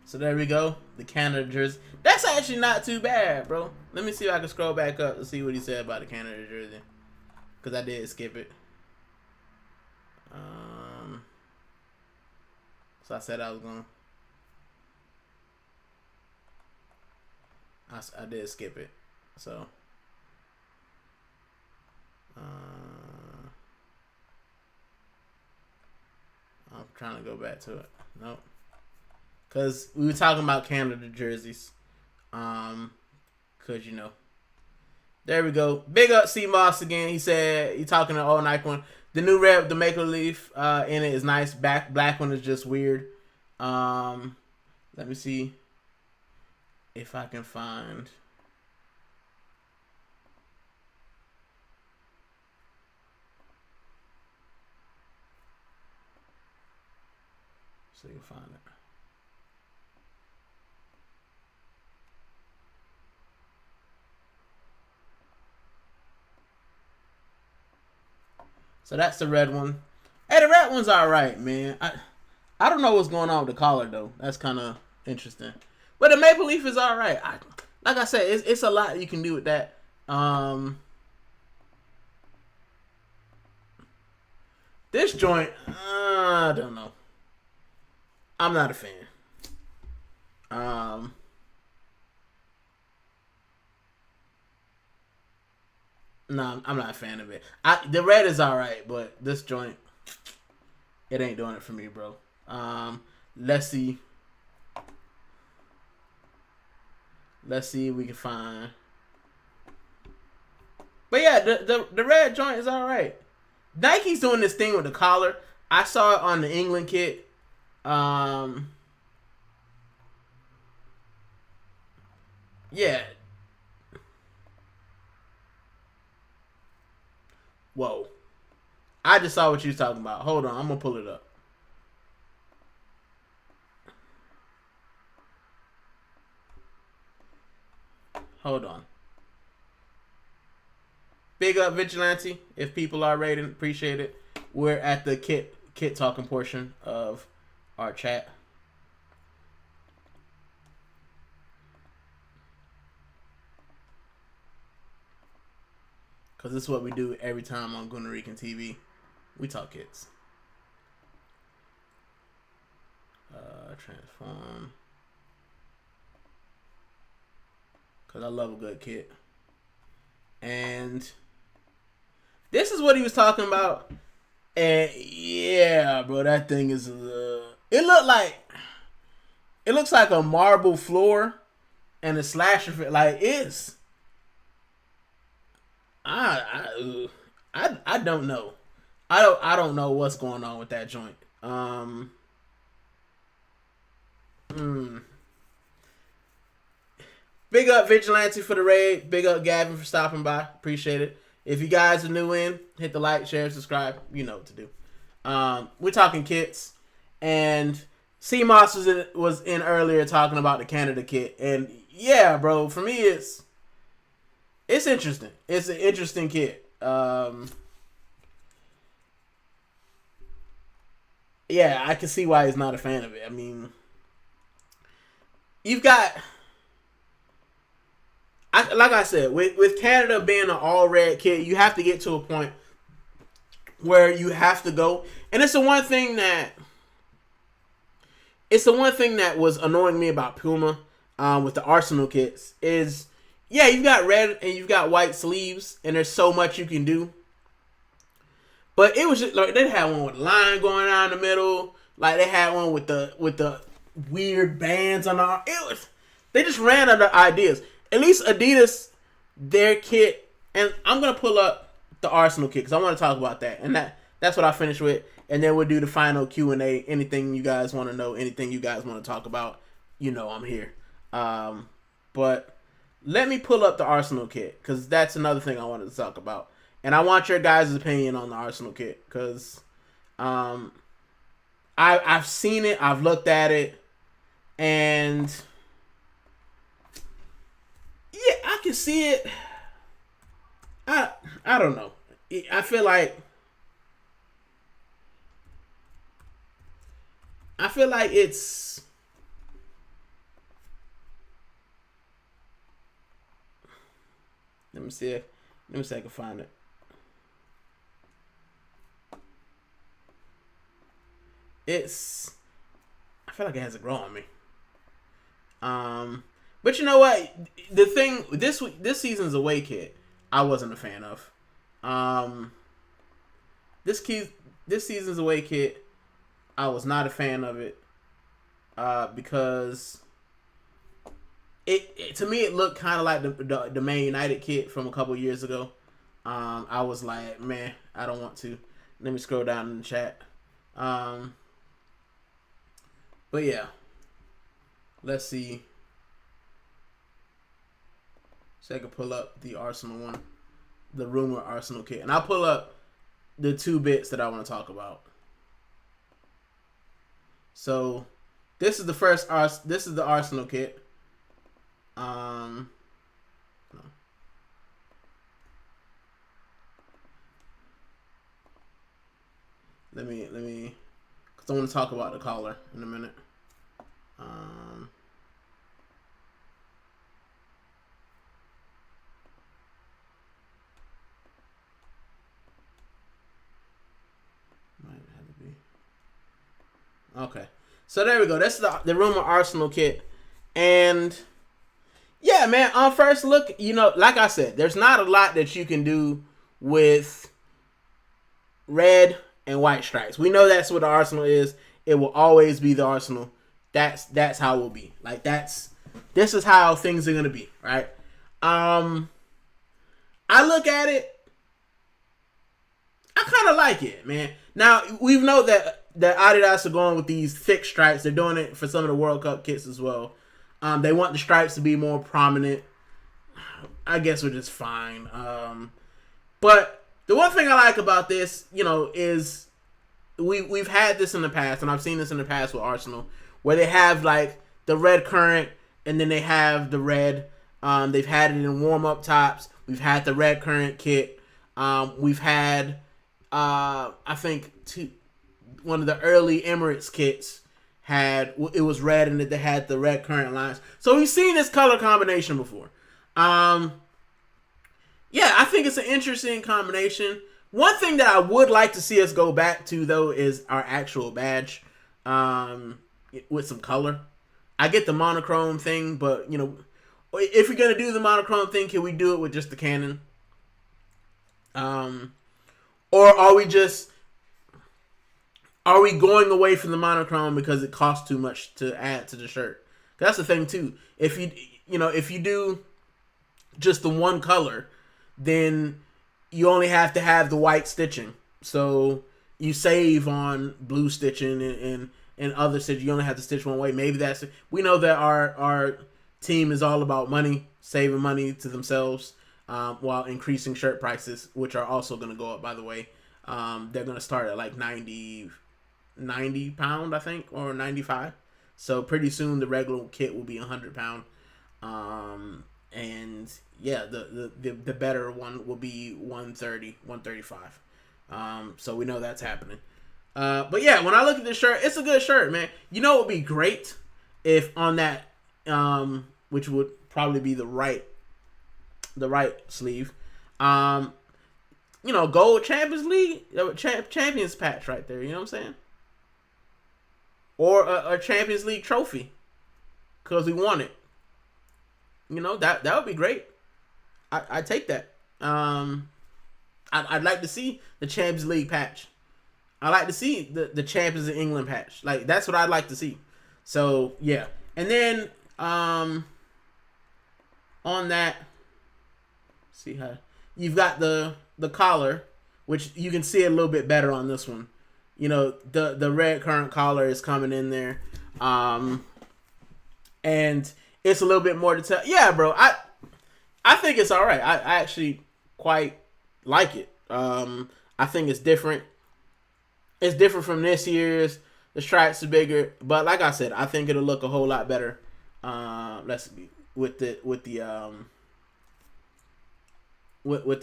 So there we go. The Canada jersey. That's actually not too bad, bro. Let me see if I can scroll back up to see what he said about the Canada jersey. Because I did skip it. So I said I was going to. I did skip it. So. I'm trying to go back to it. Nope. Because we were talking about Canada jerseys. Because, you know. There we go. Big up C Moss again. He said, he talking to Old Nike one. The new red with the maple leaf in it is nice. Black one is just weird. Let me see if I can find. So you'll find it. So that's the red one. Hey, the red one's alright, man. I don't know what's going on with the collar, though. That's kind of interesting. But the maple leaf is alright. Like I said, it's a lot you can do with that. This joint, I don't know. I'm not a fan. No, I'm not a fan of it. The red is alright, but this joint, it ain't doing it for me, bro. Let's see. Let's see if we can find. But yeah, the red joint is alright. Nike's doing this thing with the collar. I saw it on the England kit. Yeah. Whoa. I just saw what you was talking about. Hold on, I'm gonna pull it up. Hold on. Big up Vigilante. If people are rating, appreciate it. We're at the kit talking portion of our chat. Because this is what we do every time on Gooner Rican TV. We talk kits. Transform. Because I love a good kit. And this is what he was talking about. And yeah, bro, that thing is... it looks like a marble floor and a slasher fit. Like, it's... I don't know. I don't know what's going on with that joint. Big up Vigilante for the raid. Big up Gavin for stopping by. Appreciate it. If you guys are new in, hit the like, share, subscribe. You know what to do. We're talking kits, and C Moss was in earlier talking about the Canada kit, and yeah, bro, for me it's interesting. It's an interesting kit. Yeah, I can see why he's not a fan of it. I mean, you've got, like I said, with Canada being an all red kit, you have to get to a point where you have to go, and it's the one thing that was annoying me about Puma with the Arsenal kits is, yeah, you've got red and you've got white sleeves, and there's so much you can do. But it was just like they had one with a line going down the middle, like they had one with the weird bands on the arm. They just ran out of ideas. At least Adidas, their kit, and I'm gonna pull up the Arsenal kit because I want to talk about that, and that's what I finished with, and then we'll do the final Q&A. Anything you guys want to know, anything you guys want to talk about, you know I'm here. But let me pull up the Arsenal kit because that's another thing I wanted to talk about. And I want your guys' opinion on the Arsenal kit because I've seen it, I've looked at it, and yeah, I can see it. I don't know. I feel like it's Let me see if I can find it. I feel like it has a grow on me. But you know what? The thing this season's away kit, I wasn't a fan of. This season's away kit, I was not a fan of it. Because it to me it looked kind of like the Man United kit from a couple years ago. I was like, man, I don't want to. Let me scroll down in the chat. But yeah, let's see. So I can pull up the Arsenal one, the rumor Arsenal kit, and I'll pull up the 2 bits that I want to talk about. So this is the first this is the Arsenal kit. No. Let me, because I want to talk about the collar in a minute. Might have to be. Okay, so there we go. That's the rumor Arsenal kit, and yeah, man. On first look, you know, like I said, there's not a lot that you can do with red and white stripes. We know that's what the Arsenal is. It will always be the Arsenal. That's how it will be. Like this is how things are gonna be, right? I look at it. I kind of like it, man. Now we know that Adidas are going with these thick stripes. They're doing it for some of the World Cup kits as well. They want the stripes to be more prominent. I guess which is fine. But the one thing I like about this, you know, is we've had this in the past, and I've seen this in the past with Arsenal, where they have like the red current, and then they have the red. They've had it in warm-up tops. We've had the red current kit. We've had, I think, one of the early Emirates kits it was red, and they had the red current lines. So we've seen this color combination before. Yeah, I think it's an interesting combination. One thing that I would like to see us go back to, though, is our actual badge with some color. I get the monochrome thing, but, you know, if we're going to do the monochrome thing, can we do it with just the cannon? Or are we going away from the monochrome because it costs too much to add to the shirt? That's the thing, too. If you do just the one color, then you only have to have the white stitching. So you save on blue stitching and other stitching. You only have to stitch one way. Maybe we know that our team is all about money, saving money to themselves, while increasing shirt prices, which are also going to go up, by the way. They're going to start at like 90 pound, I think, or 95. So pretty soon the regular kit will be 100 pound. And yeah, the better one will be 130, 135. So we know that's happening. But yeah, when I look at this shirt, it's a good shirt, man. You know, it would be great if on that, which would probably be the right sleeve, you know, gold Champions League, Champions patch right there. You know what I'm saying? Or a Champions League trophy, because we won it. You know, that would be great. I'd take that. I'd like to see the Champions League patch. I'd like to see the Champions of England patch. Like, that's what I'd like to see. So, yeah. And then, on that, see how you've got the collar, which you can see it a little bit better on this one. You know, the red current collar is coming in there. And it's a little bit more detailed. Yeah, bro. I think it's all right. I actually quite like it. I think it's different. It's different from this year's. The stripes are bigger, but like I said, I think it'll look a whole lot better. With the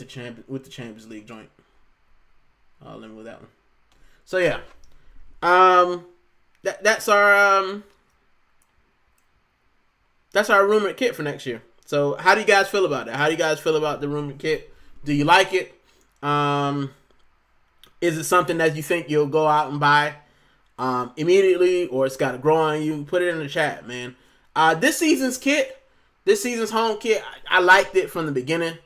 Champions League joint. Let me with that one. So yeah, that's our rumored kit for next year. So how do you guys feel about that? How do you guys feel about the rumored kit? Do you like it? Is it something that you think you'll go out and buy immediately, or it's got to grow on you? Put it in the chat, man. This season's home kit, I liked it from the beginning.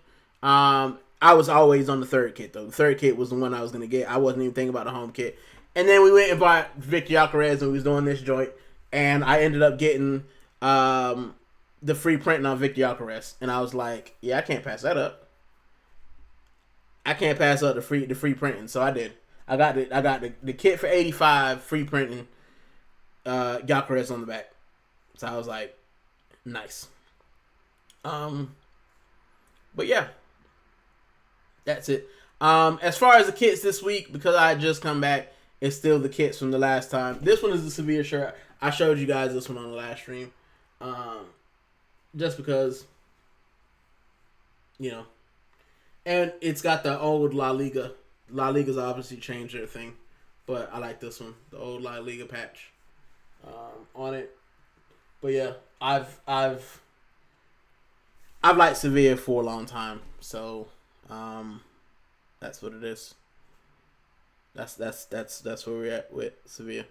I was always on the third kit, though. The third kit was the one I was going to get. I wasn't even thinking about the home kit. And then we went and bought Victor Yacarez, and we was doing this joint. And I ended up getting the free printing on Victor Yacarez. And I was like, yeah, I can't pass that up. I can't pass up the free printing. So I did. I got the kit for $85, free printing, Yacarez on the back. So I was like, nice. But yeah. That's it. As far as the kits this week, because I had just come back, it's still the kits from the last time. This one is the Sevilla shirt. I showed you guys this one on the last stream. Just because, you know. And it's got the old La Liga. La Liga's obviously changed their thing. But I like this one. The old La Liga patch on it. But yeah, I've liked Sevilla for a long time. So that's what it is. That's where we're at with Sevilla.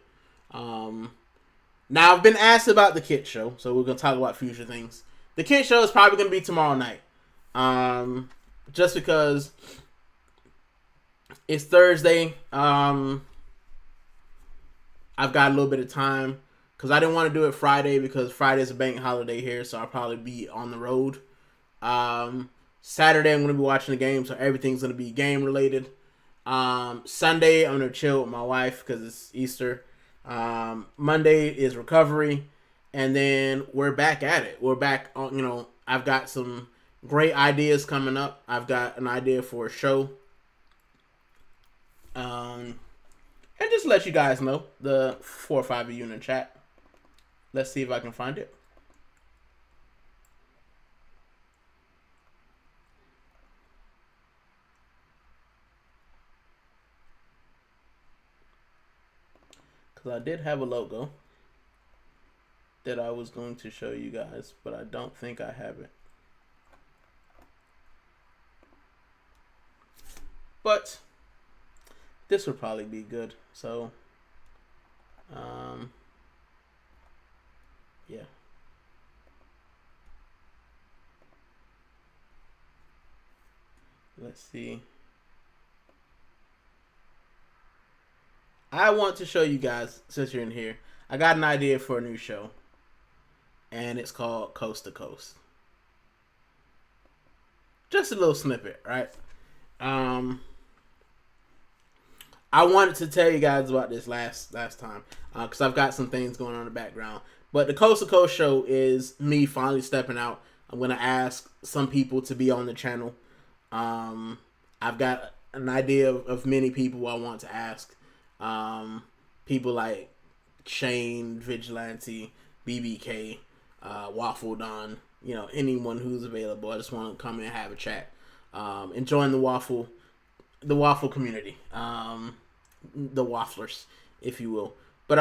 Now I've been asked about the kit show, so we're gonna talk about future things. The kit show is probably gonna be tomorrow night. Just because it's Thursday. I've got a little bit of time because I didn't want to do it Friday because Friday's a bank holiday here, so I'll probably be on the road. Saturday I'm going to be watching the game, so everything's going to be game related. Sunday I'm going to chill with my wife because it's Easter. Monday is recovery, and then we're back at it. We're back on, I've got some great ideas coming up. I've got an idea for a show. And just to let you guys know, the 4 or 5 of you in the chat. Let's see if I can find it. Because I did have a logo that I was going to show you guys, but I don't think I have it. But this would probably be good. So, yeah. Let's see. I want to show you guys, since you're in here, I got an idea for a new show. And it's called Coast to Coast. Just a little snippet, right? I wanted to tell you guys about this last time. Because I've got some things going on in the background. But the Coast to Coast show is me finally stepping out. I'm going to ask some people to be on the channel. I've got an idea of many people I want to ask. People like Shane, Vigilante, BBK, Waffle Don, anyone who's available. I just want to come and have a chat. And join the waffle community. The wafflers, if you will. But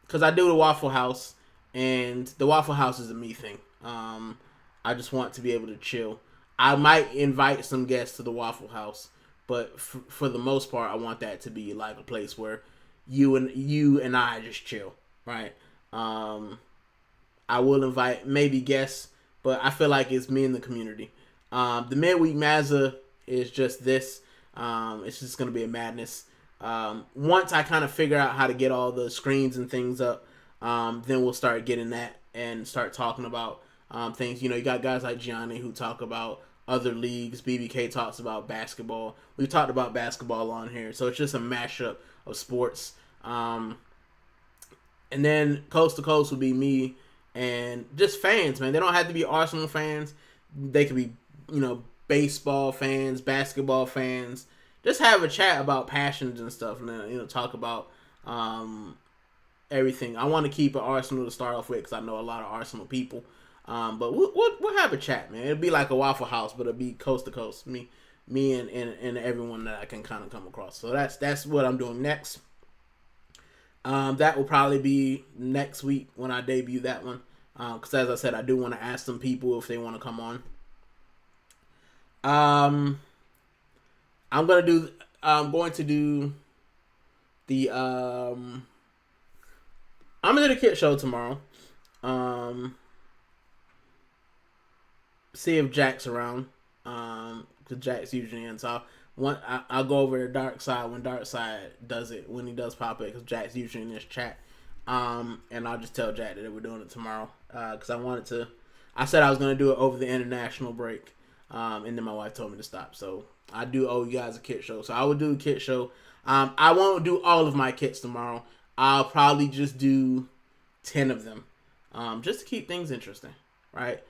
because I do the Waffle House, and the Waffle House is a me thing. I just want to be able to chill. I might invite some guests to the Waffle House, but for the most part, I want that to be like a place where you and I just chill, right? I will invite maybe guests, but I feel like it's me and the community. The midweek Mazza is just this. It's just gonna be a madness. Once I kind of figure out how to get all the screens and things up, then we'll start getting that and start talking about things. You got guys like Gianni who talk about other leagues. BBK talks about basketball. We've talked about basketball on here, so it's just a mashup of sports. And then Coast to Coast will be me and just fans, man. They don't have to be Arsenal fans. They could be, baseball fans, basketball fans. Just have a chat about passions and stuff, and then, talk about everything. I want to keep an Arsenal to start off with because I know a lot of Arsenal people. But we'll have a chat, man. It'll be like a Waffle House, but it'll be coast to coast. Me and everyone that I can kind of come across. So that's what I'm doing next. That will probably be next week when I debut that one. Because as I said, I do want to ask some people if they want to come on. I'm going to do the I'm gonna do the kid show tomorrow. See if Jack's around. Because Jack's usually in. So I'll go over to Dark Side when Dark Side does it, when he does pop it, because Jack's usually in this chat. And I'll just tell Jack that we're doing it tomorrow. Because I said I was gonna do it over the international break. And then my wife told me to stop. So I do owe you guys a kit show. So I will do a kit show. I won't do all of my kits tomorrow. I'll probably just do 10 of them. Just to keep things interesting. Right?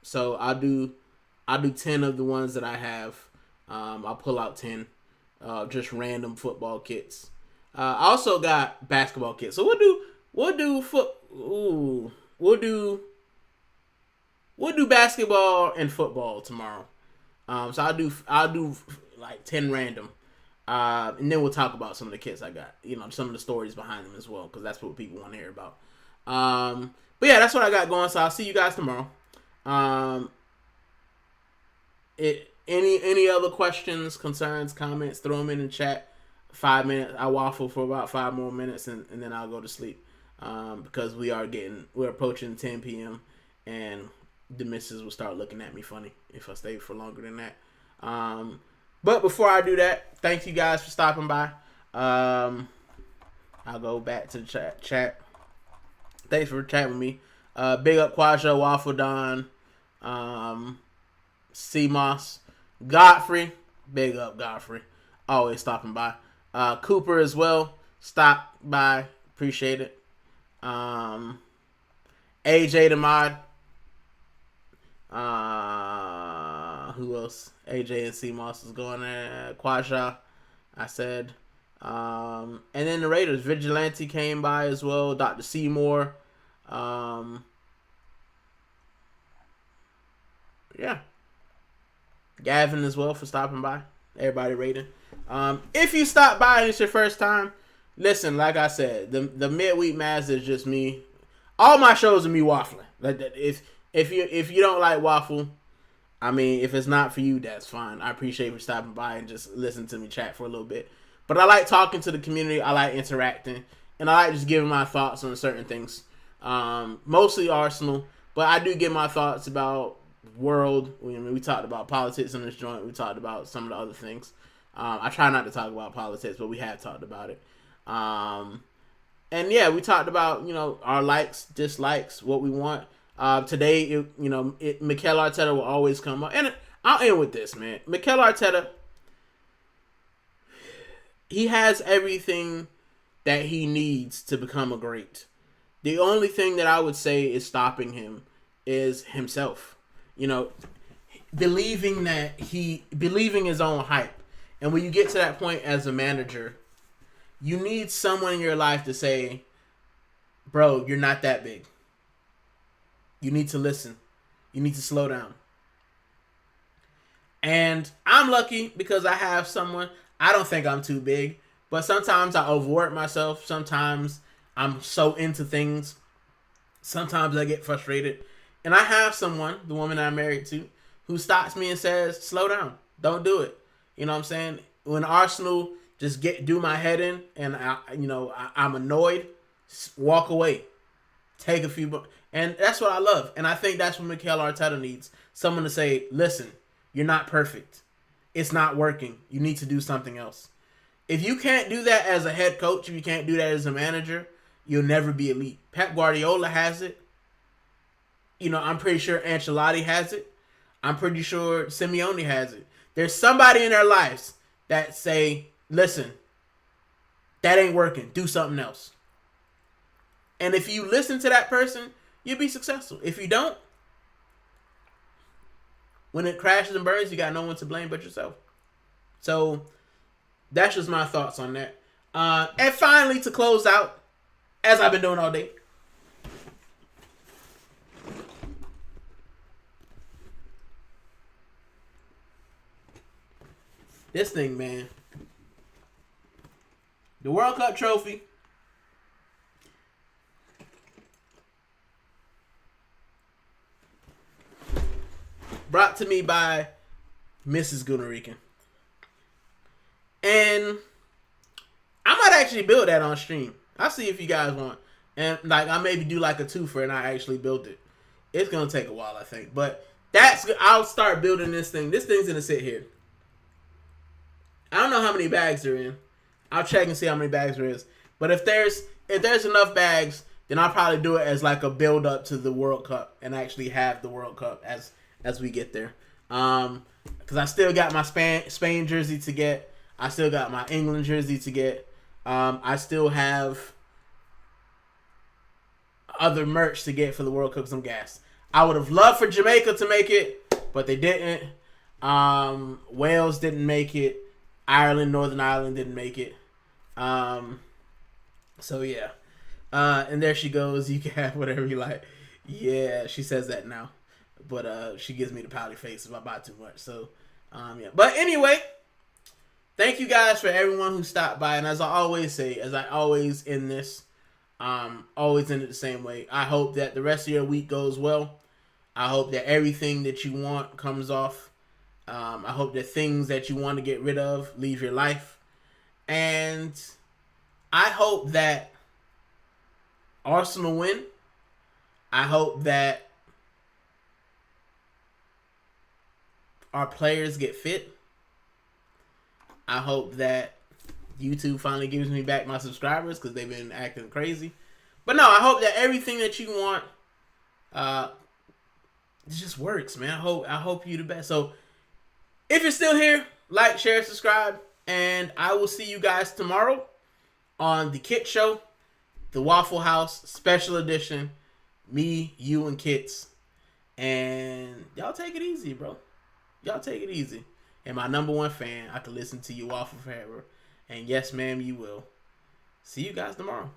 So I'll do 10 of the ones that I have. I'll pull out 10 just random football kits. I also got basketball kits. So we'll do basketball and football tomorrow. So I'll do like 10 random. And then we'll talk about some of the kits I got. Some of the stories behind them as well, because that's what people want to hear about. But yeah, that's what I got going. So I'll see you guys tomorrow. Any other questions, concerns, comments, throw them in the chat. 5 minutes. I waffle for about 5 more minutes and then I'll go to sleep. Because we're approaching 10 p.m. and the missus will start looking at me funny if I stay for longer than that. But before I do that, thank you guys for stopping by. I'll go back to the chat. Thanks for chatting with me. Big up Quajo, Waffle Don, C-Moss, Godfrey. Big up Godfrey. Always stopping by. Cooper as well. Stop by. Appreciate it. AJ the mod. Who else? AJ and C-Moss is going there. Quaja, I said. And then the Raiders. Vigilante came by as well. Dr. Seymour. Yeah. Gavin as well for stopping by. Everybody rating. If you stop by and it's your first time, listen, like I said, the midweek mass is just me. All my shows are me waffling. Like if you don't like waffle, I mean, if it's not for you, that's fine. I appreciate you for stopping by and just listen to me chat for a little bit. But I like talking to the community. I like interacting. And I like just giving my thoughts on certain things. Mostly Arsenal. But I do give my thoughts about world. We talked about politics in this joint. We talked about some of the other things. I try not to talk about politics, but we have talked about it. And yeah, we talked about, our likes, dislikes, what we want. Today, Mikel Arteta will always come up. And I'll end with this, man. Mikel Arteta, he has everything that he needs to become a great. The only thing that I would say is stopping him is himself. Believing his own hype. And when you get to that point as a manager, you need someone in your life to say, bro, you're not that big. You need to listen. You need to slow down. And I'm lucky because I have someone. I don't think I'm too big, but sometimes I overwork myself. Sometimes I'm so into things. Sometimes I get frustrated. And I have someone, the woman I'm married to, who stops me and says, slow down. Don't do it. You know what I'm saying? When Arsenal just do my head in and I'm annoyed, walk away. Take a few. And that's what I love. And I think that's what Mikel Arteta needs. Someone to say, listen, you're not perfect. It's not working. You need to do something else. If you can't do that as a head coach, if you can't do that as a manager, you'll never be elite. Pep Guardiola has it. I'm pretty sure Ancelotti has it. I'm pretty sure Simeone has it. There's somebody in their lives that say, listen, that ain't working. Do something else. And if you listen to that person, you'll be successful. If you don't, when it crashes and burns, you got no one to blame but yourself. So that's just my thoughts on that. And finally, to close out, as I've been doing all day, this thing, man. The World Cup trophy. brought to me by Mrs. Gooner Rican. And I might actually build that on stream. I'll see if you guys want. And like I maybe do like a twofer and I actually build it. It's gonna take a while, I think. But I'll start building this thing. This thing's gonna sit here. I don't know how many bags are in. I'll check and see how many bags there is. But if there's enough bags, then I'll probably do it as like a build up to the World Cup and actually have the World Cup as we get there. Because I still got my Spain jersey to get. I still got my England jersey to get. I still have other merch to get for the World Cup because I'm gassed. I would have loved for Jamaica to make it, but they didn't. Wales didn't make it. Ireland, Northern Ireland didn't make it. So yeah. And there she goes. You can have whatever you like. Yeah, she says that now. But she gives me the pouty face if I buy too much. So yeah. But anyway, thank you guys for everyone who stopped by. And as I always say, as I always end this, always end it the same way. I hope that the rest of your week goes well. I hope that everything that you want comes off. I hope that things that you want to get rid of leave your life. And I hope that Arsenal win. I hope that our players get fit. I hope that YouTube finally gives me back my subscribers because they've been acting crazy. But no, I hope that everything that you want it just works, man. I hope you the best. So if you're still here, like, share, subscribe, and I will see you guys tomorrow on the Kit Show, the Waffle House Special Edition. Me, you, and Kits. And y'all take it easy, bro. Y'all take it easy. And my #1 fan, I can listen to you waffle forever. And yes, ma'am, you will. See you guys tomorrow.